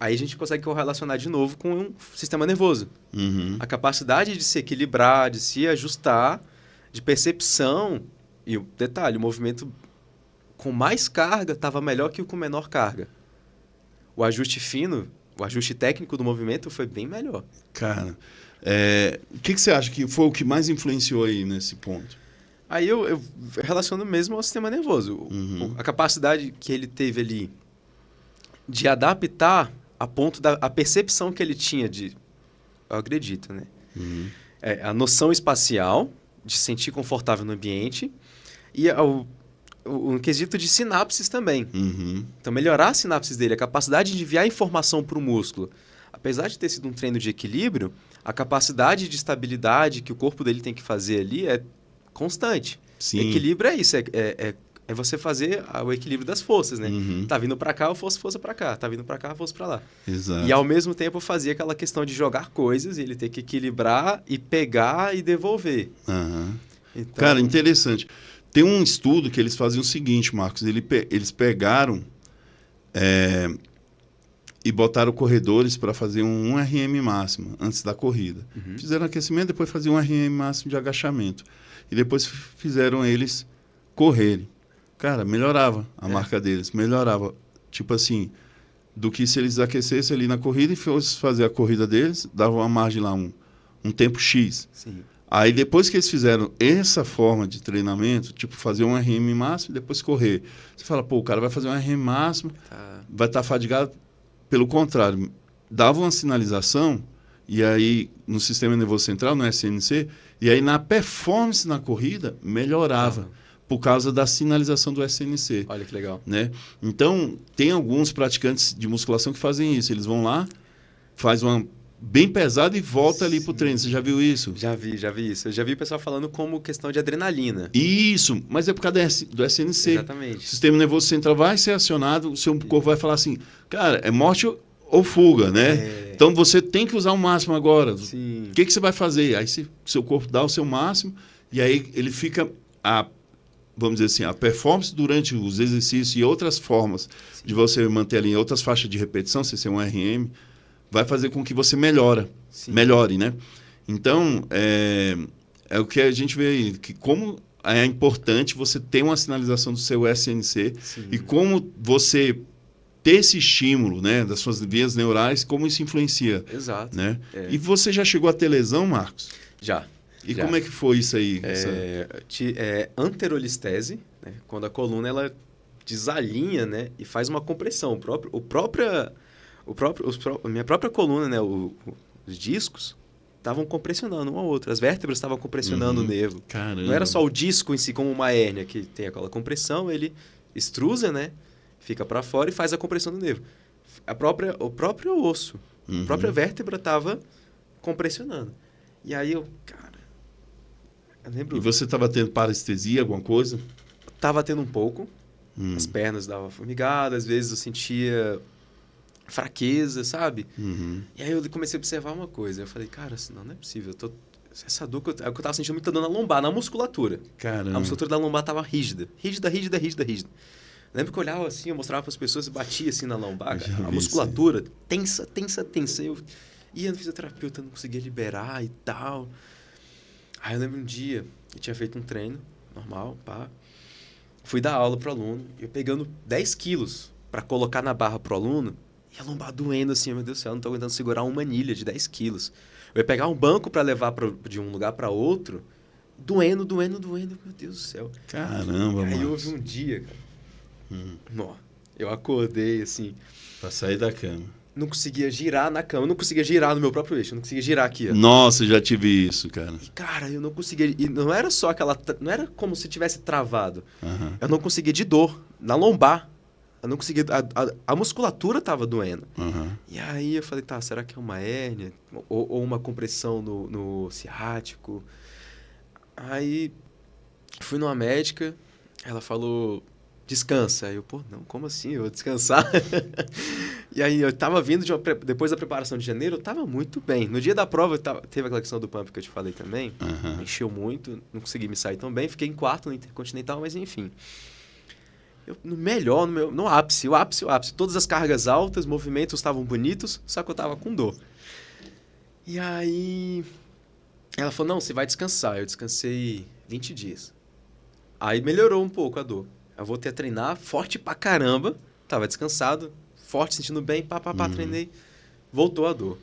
a gente consegue correlacionar de novo com um sistema nervoso. Uhum. A capacidade de se equilibrar, de se ajustar, de percepção. E o detalhe, o movimento com mais carga estava melhor que o com menor carga. O ajuste fino, o ajuste técnico do movimento foi bem melhor. Cara, o que você acha que foi o que mais influenciou aí nesse ponto? Aí eu relaciono mesmo ao sistema nervoso. A capacidade que ele teve ali de adaptar a ponto da percepção que ele tinha de... Eu acredito, né? A noção espacial, de se sentir confortável no ambiente, e o quesito de sinapses também. Então, melhorar as sinapses dele, a capacidade de enviar informação para o músculo. Apesar de ter sido um treino de equilíbrio, a capacidade de estabilidade que o corpo dele tem que fazer ali é constante. Sim. Equilíbrio é isso, é você fazer o equilíbrio das forças, né? Tá vindo para cá, força para cá. Tá vindo para cá, força para lá. Exato. E ao mesmo tempo fazia aquela questão de jogar coisas e ele ter que equilibrar e pegar e devolver. Então... Cara, interessante. Tem um estudo que eles fazem o seguinte, Marcos. Eles pegaram e botaram corredores para fazer um RM máximo antes da corrida. Fizeram aquecimento, depois faziam um RM máximo de agachamento. E depois fizeram eles correrem. Cara, melhorava a marca deles. Melhorava. Tipo assim, do que se eles aquecessem ali na corrida e fossem fazer a corrida deles, dava uma margem lá, um tempo X. Sim. Aí depois que eles fizeram essa forma de treinamento, tipo fazer um RM máximo e depois correr. Você fala, pô, o cara vai fazer um RM máximo, vai estar fadigado. Pelo contrário, dava uma sinalização, e aí no sistema nervoso central, no SNC, e aí na performance na corrida, melhorava. Por causa da sinalização do SNC. Olha que legal. Né? Então, tem alguns praticantes de musculação que fazem isso. Eles vão lá, faz uma bem pesada e volta ali pro treino. Você já viu isso? Já vi isso. Eu já vi o pessoal falando como questão de adrenalina. Isso, mas é por causa do SNC. Exatamente. O sistema nervoso central vai ser acionado, o seu corpo vai falar assim, cara, é morte ou fuga, né? Então você tem que usar o máximo agora. Sim. O que você vai fazer? Aí seu corpo dá o seu máximo e aí ele fica, vamos dizer assim, a performance durante os exercícios e outras formas de você manter ali em outras faixas de repetição, se ser um RM, vai fazer com que você melhore, né? Então, é o que a gente vê aí, que como é importante você ter uma sinalização do seu SNC e como você ter esse estímulo, né, das suas vias neurais, como isso influencia. Exato. Né? E você já chegou a ter lesão, Marcos? Já. E como é que foi isso aí? Anterolistese, né? Quando a coluna ela desalinha, né? E faz uma compressão. Minha própria coluna, né? Os discos estavam compressionando um ao outro. As vértebras estavam compressionando o nervo. Caramba. Não era só o disco em si, como uma hérnia, que tem aquela compressão, ele extrusa, né? Fica para fora e faz a compressão do nervo. O próprio osso, a própria vértebra estava compressionando. E aí eu lembro... E você estava tendo parestesia, alguma coisa? Tava tendo um pouco. As pernas davam formigada, às vezes eu sentia fraqueza, sabe? E aí eu comecei a observar uma coisa. Eu falei, cara, não é possível. Essa dor que eu tava sentindo muita dor na lombar, na musculatura. Caramba. A musculatura da lombar tava rígida. Rígida. Lembro que eu olhava assim, eu mostrava para as pessoas e batia assim na lombar. A musculatura tensa. Eu ia no fisioterapeuta, não conseguia liberar e tal. Aí eu lembro um dia, eu tinha feito um treino normal, fui dar aula pro aluno, eu pegando 10 quilos para colocar na barra pro aluno, e a lombar doendo assim, meu Deus do céu, eu não tô aguentando segurar uma anilha de 10 quilos. Eu ia pegar um banco para levar de um lugar para outro, doendo, meu Deus do céu. Caramba, mano. Aí houve um dia, cara, eu acordei assim... Pra sair da cama. Não conseguia girar na cama, não conseguia girar no meu próprio eixo, não conseguia girar aqui. Ó. Nossa, já tive isso, cara. E, cara, eu não conseguia... E não era só aquela... Não era como se tivesse travado. Eu não conseguia de dor, na lombar. Eu não conseguia... A musculatura tava doendo. E aí eu falei, será que é uma hérnia? Ou uma compressão no ciático? Aí fui numa médica, ela falou... Descansa. Aí eu, não, como assim? Eu vou descansar? E aí eu tava vindo depois da preparação de janeiro, eu tava muito bem. No dia da prova, teve aquela questão do pump que eu te falei também. Encheu muito, não consegui me sair tão bem. Fiquei em quarto no Intercontinental, mas enfim. No ápice, o ápice. Todas as cargas altas, movimentos estavam bonitos, só que eu tava com dor. E aí ela falou, não, você vai descansar. Eu descansei 20 dias. Aí melhorou um pouco a dor. Eu voltei a treinar, forte pra caramba. Tava descansado, forte, sentindo bem, treinei. Voltou a dor.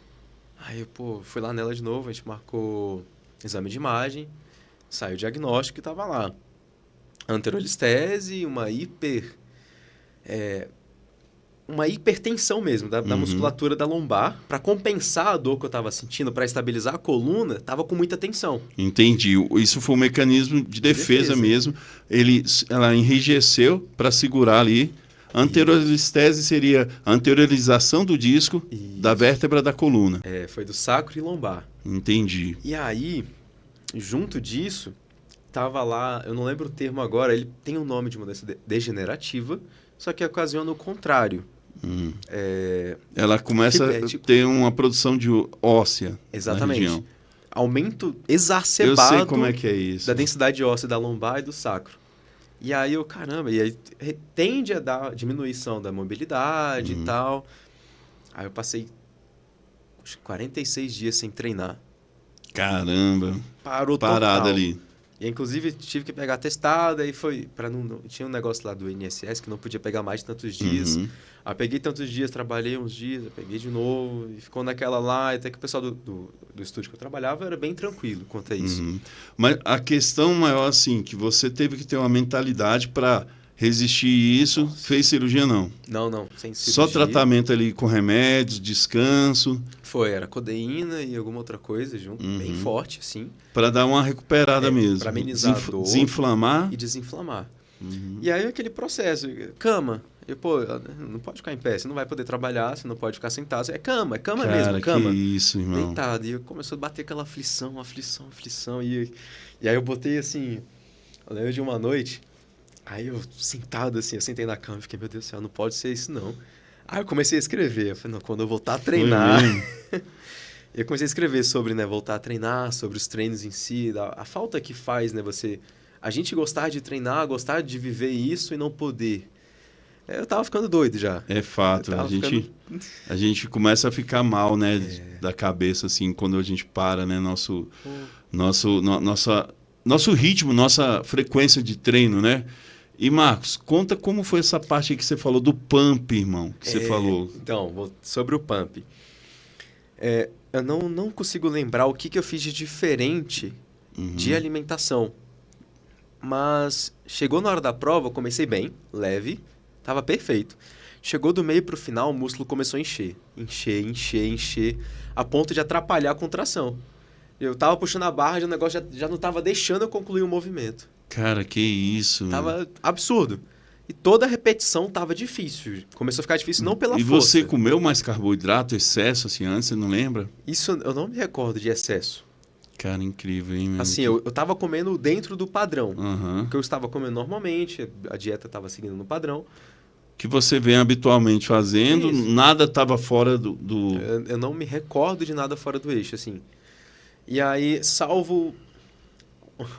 Aí, fui lá nela de novo, a gente marcou exame de imagem, saiu o diagnóstico e tava lá. Anterolistese, uma hipertensão mesmo, da musculatura da lombar. Para compensar a dor que eu estava sentindo, para estabilizar a coluna, estava com muita tensão. Entendi. Isso foi um mecanismo de defesa mesmo. Ela enrijeceu para segurar ali. Anterolistese seria a anteriorização do disco da vértebra da coluna. Foi do sacro e lombar. Entendi. E aí, junto disso, estava lá, eu não lembro o termo agora, ele tem um nome de mudança degenerativa, só que ocasiona o contrário. Ela começa a ter uma produção de óssea. Exatamente. Na região. Aumento exacerbado. Eu sei como é que é isso. Da densidade óssea da lombar e do sacro. E aí e aí tende a dar diminuição da mobilidade e tal. Aí eu passei 46 dias sem treinar. Caramba. Parado total. Ali. E inclusive tive que pegar atestado, aí foi para não tinha um negócio lá do INSS que não podia pegar mais de tantos dias. Aí peguei tantos dias, trabalhei uns dias, peguei de novo e ficou naquela lá, até que o pessoal do estúdio que eu trabalhava era bem tranquilo quanto a isso. Mas a questão maior assim, que você teve que ter uma mentalidade para resistir isso. Nossa. Fez cirurgia não? Não, sem cirurgia. Só tratamento ali com remédios, descanso? Era codeína e alguma outra coisa junto, bem forte, assim. Para dar uma recuperada mesmo. Para amenizar a dor. Desinflamar. E desinflamar. E aí aquele processo, cama. Não pode ficar em pé, você não vai poder trabalhar, você não pode ficar sentado. É cama Cara, mesmo, cama. Que isso, irmão. Deitado. E começou a bater aquela aflição. E aí eu botei assim, eu lembro de uma noite... Aí eu sentado assim, eu sentei na cama e fiquei, meu Deus do céu, não pode ser isso não. Aí eu comecei a escrever. Eu falei, não, quando eu voltar a treinar... Eu comecei a escrever sobre, né, voltar a treinar, sobre os treinos em si, a falta que faz, né, a gente gostar de treinar, gostar de viver isso e não poder. Eu tava ficando doido já. É fato, a gente começa a ficar mal, né, da cabeça, assim, quando a gente para, né, nosso ritmo, nossa frequência de treino, né? E, Marcos, conta como foi essa parte aí que você falou do pump, irmão, que você falou. Então, sobre o pump. Eu não consigo lembrar o que eu fiz de diferente de alimentação. Mas chegou na hora da prova, eu comecei bem, leve, tava perfeito. Chegou do meio pro final, o músculo começou a encher, a ponto de atrapalhar a contração. Eu tava puxando a barra e o negócio já não tava deixando eu concluir o movimento. Cara, que isso. Tava absurdo. E toda a repetição tava difícil. Começou a ficar difícil não pela força. E você comeu mais carboidrato, excesso, assim, antes, você não lembra? Isso eu não me recordo de excesso. Cara, incrível, hein? Mesmo? Assim, eu tava comendo dentro do padrão. Uhum. Que eu estava comendo normalmente, a dieta tava seguindo no padrão. Que você vem habitualmente fazendo, Isso. Nada tava fora do... Eu não me recordo de nada fora do eixo, assim. E aí, salvo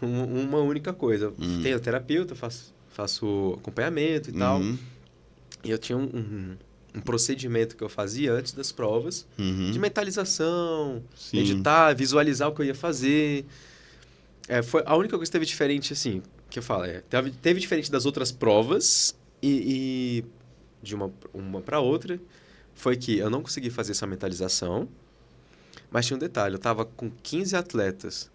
uma única coisa. Tenho terapeuta, faço acompanhamento e tal. E eu tinha um procedimento que eu fazia antes das provas, de mentalização, meditar, visualizar o que eu ia fazer. Foi a única coisa que teve diferente, assim, que eu falo, teve diferente das outras provas e de uma para outra, foi que eu não consegui fazer essa mentalização, mas tinha um detalhe, eu estava com 15 atletas.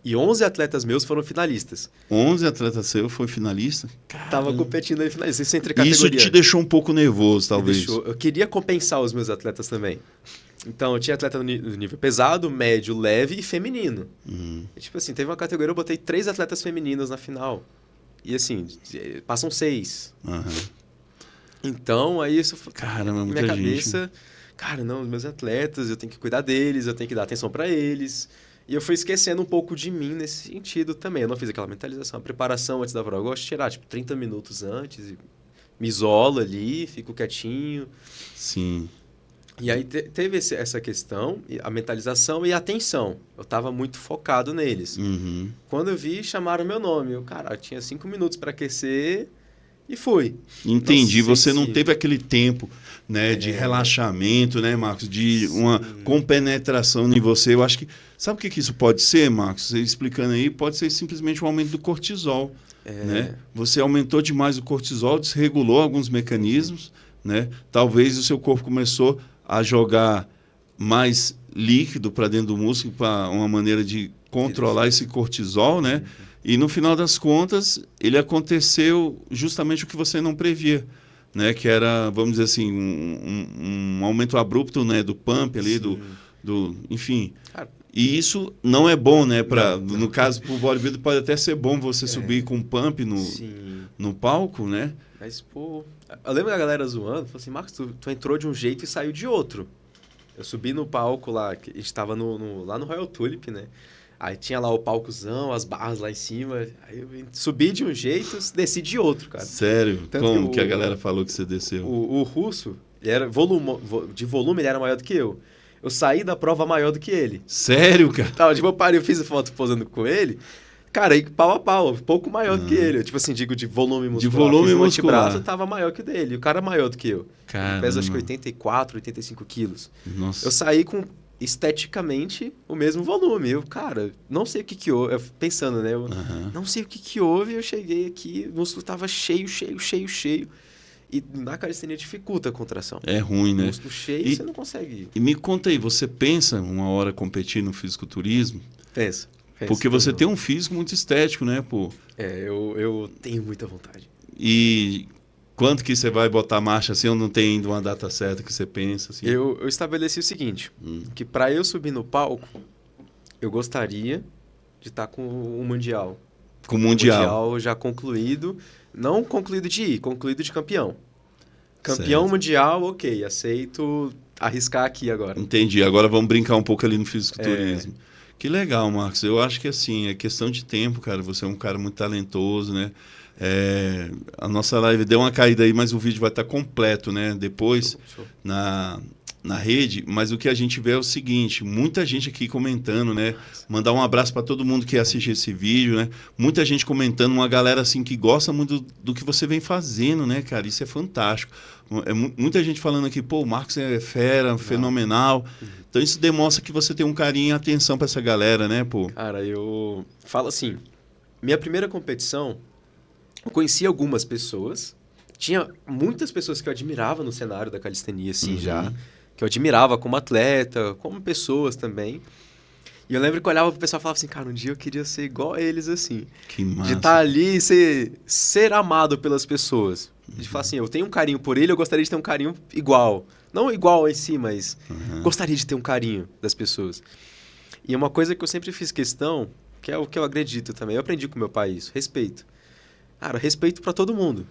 E 11 atletas meus foram finalistas. 11 atletas seus foi finalista? Caramba. Tava competindo em finalista. Isso entre categoria. Isso te deixou um pouco nervoso, talvez. Eu queria compensar os meus atletas também. Então, eu tinha atleta no nível pesado, médio, leve e feminino. E, tipo assim, teve uma categoria, eu botei 3 atletas femininas na final. E assim, passam 6. Então, aí isso... Caramba, muita minha gente. cabeça... Cara, não, os meus atletas, eu tenho que cuidar deles, eu tenho que dar atenção para eles... E eu fui esquecendo um pouco de mim nesse sentido também. Eu não fiz aquela mentalização, a preparação antes da prova. Eu gosto de tirar, 30 minutos antes, e me isolo ali, fico quietinho. Sim. E aí teve essa questão, a mentalização e a atenção. Eu estava muito focado neles. Quando eu vi, chamaram meu nome. Eu, cara, tinha 5 minutos para aquecer e fui. Entendi. Você não teve aquele tempo, né, de relaxamento, né, Marcos? De uma compenetração em você. Eu acho que... Sabe o que isso pode ser, Marcos? Você explicando aí, pode ser simplesmente um aumento do cortisol. Né? Você aumentou demais o cortisol, desregulou alguns mecanismos, né? Talvez o seu corpo começou a jogar mais líquido para dentro do músculo, para uma maneira de controlar esse cortisol, né? E no final das contas, ele aconteceu justamente o que você não previa, né? Que era, vamos dizer assim, um aumento abrupto, né? Do pump ali, enfim. E isso não é bom, né? No caso, para o bodybuilder pode até ser bom você subir com pump no palco, né? Mas, pô... Eu lembro da galera zoando, falou assim, Marcos, tu entrou de um jeito e saiu de outro. Eu subi no palco lá, que a gente estava lá no Royal Tulip, né? Aí tinha lá o palcozão, as barras lá em cima. Aí eu subi de um jeito, desci de outro, cara. Sério? Como que a galera falou que você desceu? O russo, ele era de volume, ele era maior do que eu. Eu saí da prova maior do que ele. Sério, cara? Tá, tipo, eu fiz a foto posando com ele. Cara, aí pau a pau, um pouco maior do que ele. Tipo assim, digo de volume muscular. De volume muscular. O antebraço tava maior que o dele. O cara é maior do que eu. Caramba. Pesa acho que 84, 85 quilos. Nossa. Eu saí com, esteticamente, o mesmo volume. Eu, cara, não sei o que houve. Eu, pensando, né? Eu não sei o que houve. Eu cheguei aqui, o músculo tava cheio. E na calistenia dificulta a contração. É ruim, né? O músculo cheio, você não consegue. E me conta aí, você pensa uma hora competir no fisiculturismo? Pensa. Porque você tem um físico muito estético, né, pô? Eu tenho muita vontade. E quanto que você vai botar marcha assim, ou não tem ainda uma data certa que você pensa? Assim? Eu estabeleci o seguinte, que para eu subir no palco, eu gostaria de estar com o Mundial. Com o Mundial. Mundial já concluído, não concluído de ir, concluído de campeão. Campeão certo. Mundial, ok, aceito arriscar aqui agora. Entendi, agora vamos brincar um pouco ali no fisiculturismo. Que legal, Marcos. Eu acho que assim, é questão de tempo, cara. Você é um cara muito talentoso, né? A nossa live deu uma caída aí, mas o vídeo vai estar completo, né? Depois na rede. Mas o que a gente vê é o seguinte: muita gente aqui comentando, né? Mandar um abraço para todo mundo que assiste esse vídeo, né? Muita gente comentando, uma galera assim que gosta muito do que você vem fazendo, né, cara? Isso é fantástico. Muita gente falando aqui, pô, o Marcos é fera, fenomenal. Então isso demonstra que você tem um carinho e atenção para essa galera, né, pô? Cara, eu falo assim, minha primeira competição, eu conheci algumas pessoas, tinha muitas pessoas que eu admirava no cenário da calistenia, assim, já, que eu admirava como atleta, como pessoas também. E eu lembro que eu olhava pro pessoal e falava assim, cara, um dia eu queria ser igual a eles, assim. Que massa. De estar ali e ser amado pelas pessoas. De falar assim, eu tenho um carinho por ele, eu gostaria de ter um carinho igual. Não igual em si, mas gostaria de ter um carinho das pessoas. E uma coisa que eu sempre fiz questão, que é o que eu acredito também, eu aprendi com meu pai isso, respeito. Cara, respeito pra todo mundo.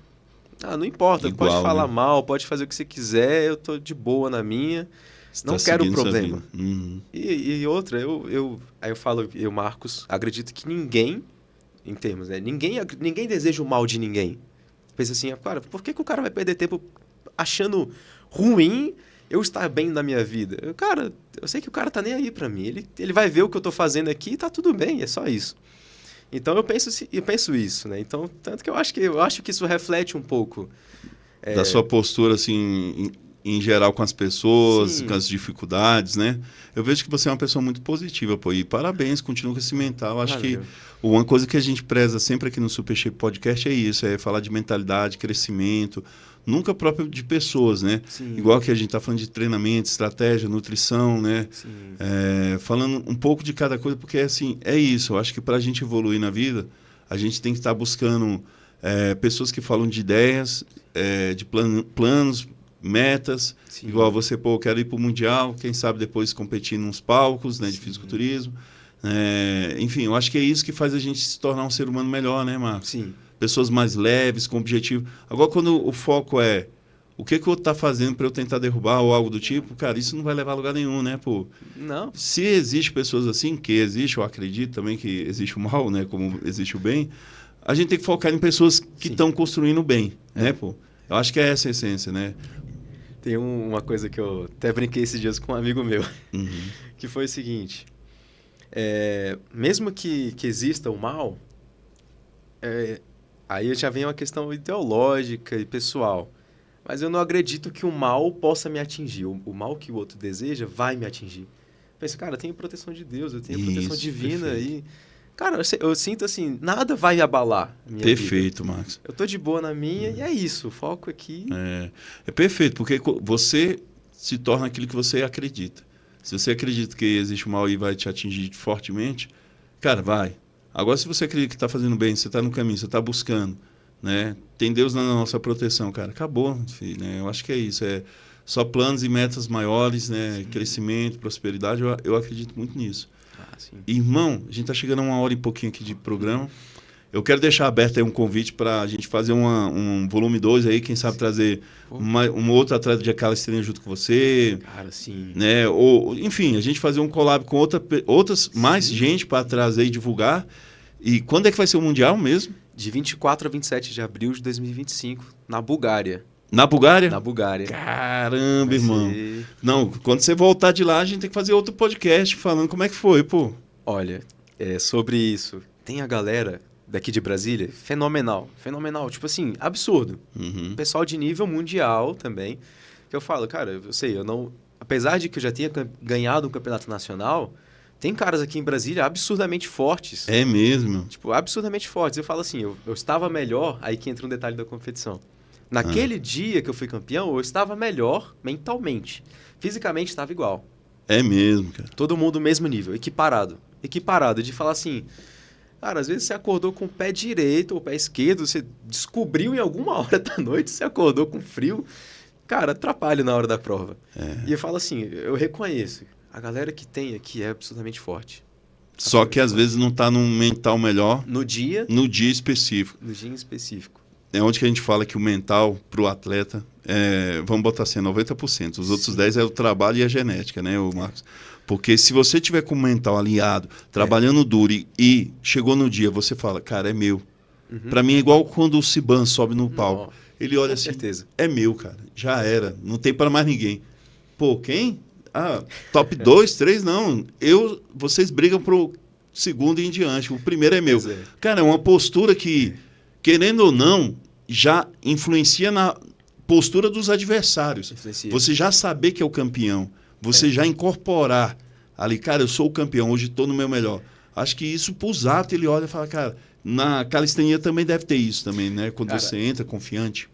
Não importa, Igual, pode falar né? mal, pode fazer o que você quiser, eu tô de boa na minha, Você não tá quero seguindo sua problema. vida. E outra, aí eu falo, Marcos, acredito que ninguém, em termos, né? Ninguém deseja o mal de ninguém. Pensa assim, cara, por que o cara vai perder tempo achando ruim eu estar bem na minha vida? Cara, eu sei que o cara tá nem aí pra mim. Ele vai ver o que eu tô fazendo aqui e tá tudo bem, é só isso. Então eu penso isso, né? Então, tanto que eu acho que isso reflete um pouco Da sua postura, assim, em geral com as pessoas, Sim. com as dificuldades, né? Eu vejo que você é uma pessoa muito positiva, pô, e parabéns, continua com esse mental. Acho Valeu. que uma coisa que a gente preza sempre aqui no Super Shape Podcast é isso, é falar de mentalidade, crescimento, nunca próprio de pessoas, né? Sim. Igual que a gente tá falando de treinamento, estratégia, nutrição, né? Sim. Falando um pouco de cada coisa, porque assim, é isso, eu acho que para a gente evoluir na vida, a gente tem que estar buscando pessoas que falam de ideias, de planos, metas, Sim. igual você, pô, eu quero ir para o Mundial, quem sabe depois competir nos palcos, né, de fisiculturismo. Enfim, eu acho que é isso que faz a gente se tornar um ser humano melhor, né, Marcos? Sim. Pessoas mais leves, com objetivo. Agora, quando o foco é o que o outro tá fazendo para eu tentar derrubar ou algo do tipo, cara, isso não vai levar a lugar nenhum, né, pô? Não. Se existe pessoas assim, que existe, eu acredito também que existe o mal, né, como existe o bem, a gente tem que focar em pessoas que estão construindo o bem, né, pô? Eu acho que é essa a essência, né? Tem uma coisa que eu até brinquei esses dias com um amigo meu, que foi o seguinte, mesmo que exista o mal, aí já vem uma questão ideológica e pessoal, mas eu não acredito que o mal possa me atingir, o mal que o outro deseja vai me atingir. Pensa, cara, eu tenho proteção de Deus, eu tenho proteção Isso, divina perfeito. e... Cara, eu sinto assim, nada vai abalar a minha vida. Perfeito, Marcos. Eu tô de boa na minha e é isso, o foco aqui... É perfeito, porque você se torna aquilo que você acredita. Se você acredita que existe o mal e vai te atingir fortemente, cara, vai. Agora, se você acredita que está fazendo bem, você está no caminho, você está buscando, né? Tem Deus na nossa proteção, cara. Acabou, filho, né? Eu acho que é isso. É só planos e metas maiores, né? Sim. Crescimento, prosperidade. Eu acredito muito nisso. Sim. Irmão, a gente está chegando a 1 hora e pouquinho aqui de programa. Eu quero deixar aberto aí um convite para a gente fazer um volume 2 aí, quem sabe trazer um outro atleta de calistenia junto com você. Cara, sim. Né? Ou, enfim, a gente fazer um collab com outras mais gente para trazer e divulgar. E quando é que vai ser o Mundial mesmo? De 24 a 27 de abril de 2025, na Bulgária. Na Bulgária? Na Bulgária. Caramba, Vai irmão. ser- Não, quando você voltar de lá, a gente tem que fazer outro podcast falando como é que foi, pô. Olha, sobre isso, tem a galera daqui de Brasília, fenomenal. Tipo assim, absurdo. Pessoal de nível mundial também. Que eu falo, cara, eu não... Apesar de que eu já tenha ganhado um campeonato nacional, tem caras aqui em Brasília absurdamente fortes. É mesmo. Tipo, absurdamente fortes. Eu falo assim, eu estava melhor, aí que entra um detalhe da competição. Naquele dia que eu fui campeão, eu estava melhor mentalmente. Fisicamente estava igual. É mesmo, cara. Todo mundo no mesmo nível, equiparado. Equiparado, de falar assim... Cara, às vezes você acordou com o pé direito ou o pé esquerdo, você descobriu em alguma hora da noite, você acordou com frio. Cara, atrapalha na hora da prova. E eu falo assim, eu reconheço. A galera que tem aqui é absolutamente forte. Só que às vezes não tá num mental melhor No dia específico. no dia em específico. É onde que a gente fala que o mental pro atleta vamos botar assim, 90%. Os outros 10% é o trabalho e a genética, né, o Marcos? Porque se você tiver com o mental alinhado, trabalhando duro e chegou no dia, você fala, cara, é meu. Pra mim é igual quando o Siban sobe no palco. Ele olha Com assim, certeza. é meu, cara, já era, não tem para mais ninguém. Pô, quem? Ah, top 2, 3, não. Vocês brigam pro segundo e em diante, o primeiro é meu. Pois é. Cara, é uma postura que, querendo ou não, já influencia na postura dos adversários. Influencia. Você já saber que é o campeão, você já incorporar ali, cara, eu sou o campeão, hoje estou no meu melhor. Acho que isso, pro Zato, ele olha e fala, cara, na calistenia também deve ter isso também, né? Quando Cara, você entra confiante.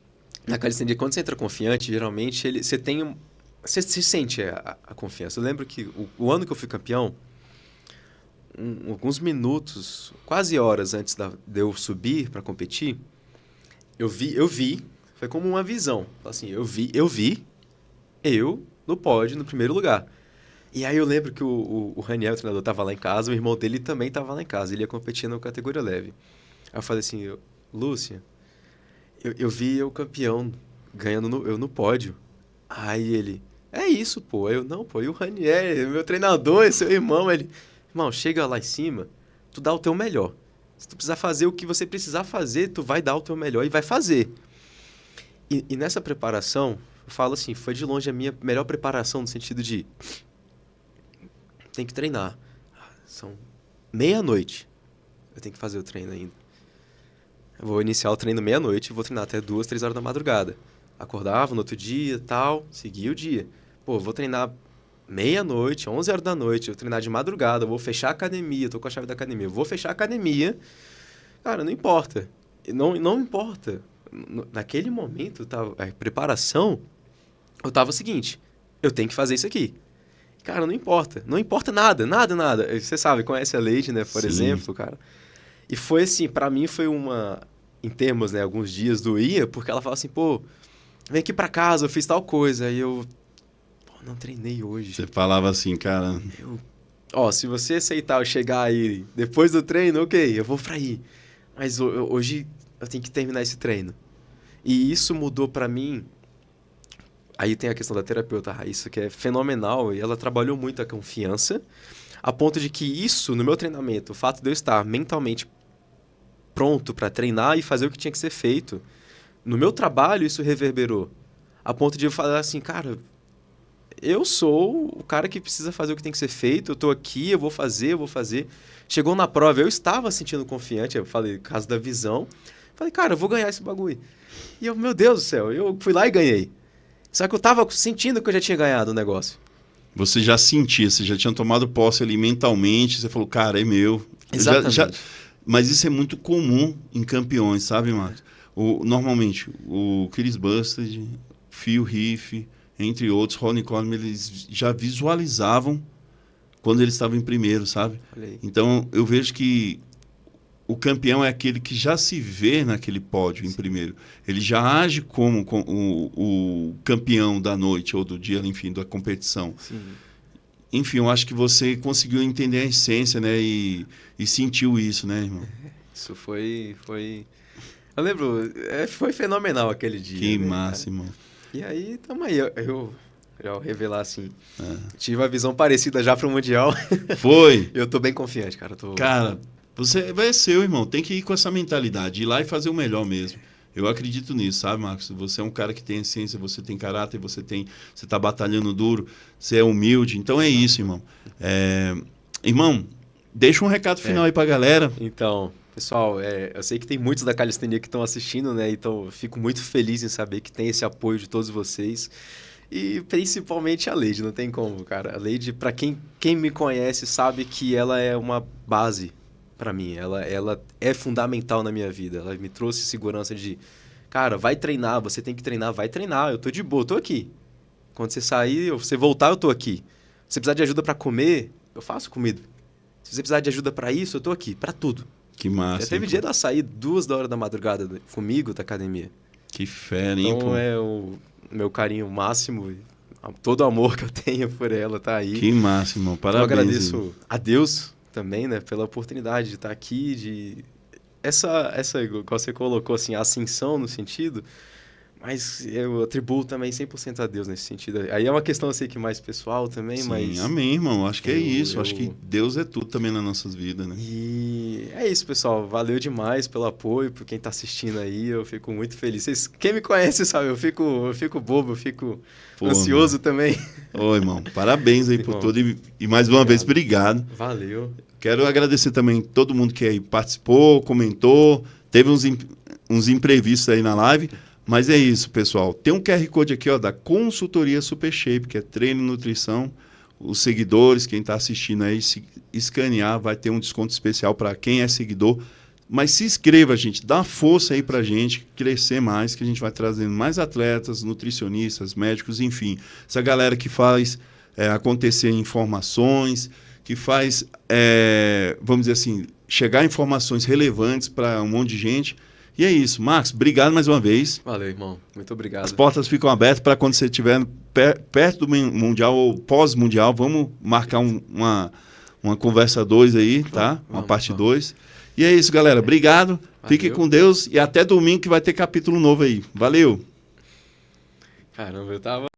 na calistenia, quando você entra confiante, geralmente você tem você sente a confiança. Eu lembro que o ano que eu fui campeão, alguns minutos, quase horas antes de eu subir para competir, eu vi, foi como uma visão. Assim, eu vi eu no pódio, no primeiro lugar. E aí eu lembro que o Raniel, o treinador, estava lá em casa, o irmão dele também estava lá em casa, ele ia competir na categoria leve. Aí eu falei assim, Lúcia, eu vi eu campeão, ganhando eu no pódio. Aí ele, é isso, pô. Eu, não, pô, e o Raniel, meu treinador, seu irmão, ele... Irmão, chega lá em cima, tu dá o teu melhor. Se tu precisar fazer o que você precisar fazer, tu vai dar o teu melhor e vai fazer. E nessa preparação, eu falo assim, foi de longe a minha melhor preparação no sentido de... Tem que treinar. São meia-noite. Eu tenho que fazer o treino ainda. Eu vou iniciar o treino meia-noite e vou treinar até 2, 3 horas da madrugada. Acordava no outro dia, tal, seguia o dia. Pô, vou treinar meia-noite, 11 horas da noite, eu vou treinar de madrugada, eu vou fechar a academia, tô com a chave da academia, eu vou fechar a academia. Cara, não importa. Não importa. Naquele momento, a preparação, eu tava o seguinte, eu tenho que fazer isso aqui. Cara, não importa. Não importa nada. Você sabe, conhece a Leide, né, por exemplo, cara. E foi assim, pra mim foi em termos, né, alguns dias doía, porque ela fala assim, pô, vem aqui pra casa, eu fiz tal coisa. Aí eu, pô, não treinei hoje. Você falava assim, cara... Se você aceitar eu chegar aí depois do treino, ok, eu vou pra aí. Mas hoje eu tenho que terminar esse treino. E isso mudou pra mim... Aí tem a questão da terapeuta Raíssa, que é fenomenal, e ela trabalhou muito a confiança, a ponto de que isso, no meu treinamento, o fato de eu estar mentalmente pronto para treinar e fazer o que tinha que ser feito, no meu trabalho isso reverberou. A ponto de eu falar assim, cara, eu sou o cara que precisa fazer o que tem que ser feito, eu tô aqui, eu vou fazer. Chegou na prova, eu estava sentindo confiante, eu falei, caso da visão, falei, cara, eu vou ganhar esse bagulho. E eu, meu Deus do céu, eu fui lá e ganhei. Só que eu tava sentindo que eu já tinha ganhado o negócio. Você já sentia, você já tinha tomado posse ali mentalmente, você falou, cara, é meu. Exatamente. Mas isso é muito comum em campeões, sabe, Marcos? Normalmente, o Chris Bustard, Phil Heath, entre outros, Ronnie Coleman, eles já visualizavam quando eles estavam em primeiro, sabe? Então, eu vejo que o campeão é aquele que já se vê naquele pódio em primeiro. Ele já age como o campeão da noite ou do dia, enfim, da competição. Sim. Enfim, eu acho que você conseguiu entender a essência, né? E sentiu isso, né, irmão? Isso foi... Eu lembro, foi fenomenal aquele dia. Que né, massa, cara? irmão. E aí, tamo aí. Eu já vou revelar assim. Tive uma visão parecida já pro Mundial. Foi? Eu tô bem confiante, cara. Cara... Você vai ser seu, irmão. Tem que ir com essa mentalidade. Ir lá e fazer o melhor mesmo. Eu acredito nisso, sabe, Marcos? Você é um cara que tem essência, você tem caráter, você tá batalhando duro, você é humilde. Então é isso, irmão. Irmão, deixa um recado final aí pra galera. Então, pessoal, eu sei que tem muitos da calistenia que estão assistindo, né? Então, eu fico muito feliz em saber que tem esse apoio de todos vocês. E principalmente a Leide, não tem como, cara. A Leide, pra quem me conhece, sabe que ela é uma base para mim, ela é fundamental na minha vida. Ela me trouxe segurança de, cara, vai treinar, você tem que treinar, vai treinar, eu tô de boa, eu tô aqui. Quando você sair, você voltar, eu tô aqui. Se você precisar de ajuda para comer, eu faço comida. Se você precisar de ajuda para isso, eu tô aqui, para tudo. Que massa. Já teve dia dela sair 2 horas da madrugada comigo da academia. Que fera, hein, então, pô? É o meu carinho máximo, todo o amor que eu tenho por ela tá aí. Que massa, irmão, parabéns. Eu agradeço a Deus também, né, pela oportunidade de estar aqui, de essa igual você colocou assim, a ascensão no sentido, mas eu atribuo também 100% a Deus nesse sentido. Aí é uma questão assim que mais pessoal também, Sim, mas amém, irmão. Acho que é isso. Acho que Deus é tudo também nas nossas vidas, né? E E é isso, pessoal. Valeu demais pelo apoio, por quem tá assistindo aí. Eu fico muito feliz. Quem me conhece sabe, eu fico bobo, eu fico ansioso também. Ô, irmão, parabéns aí por tudo. E mais uma vez, obrigado. Valeu. Quero agradecer também todo mundo que aí participou, comentou. Teve uns imprevistos aí na live. Mas é isso, pessoal. Tem um QR Code aqui, ó, da Consultoria Super Shape, que é treino e nutrição. Os seguidores, quem está assistindo aí, se escanear, vai ter um desconto especial para quem é seguidor. Mas se inscreva, gente, dá força aí para a gente crescer mais, que a gente vai trazendo mais atletas, nutricionistas, médicos, enfim. Essa galera que faz acontecer informações, que faz, vamos dizer assim, chegar informações relevantes para um monte de gente. E é isso. Marcos, obrigado mais uma vez. Valeu, irmão. Muito obrigado. As portas ficam abertas para quando você estiver perto do Mundial ou pós-Mundial. Vamos marcar uma conversa 2 aí, tá? Uma parte 2. E é isso, galera. Obrigado. Fiquem com Deus e até domingo que vai ter capítulo novo aí. Valeu. Caramba, eu tava...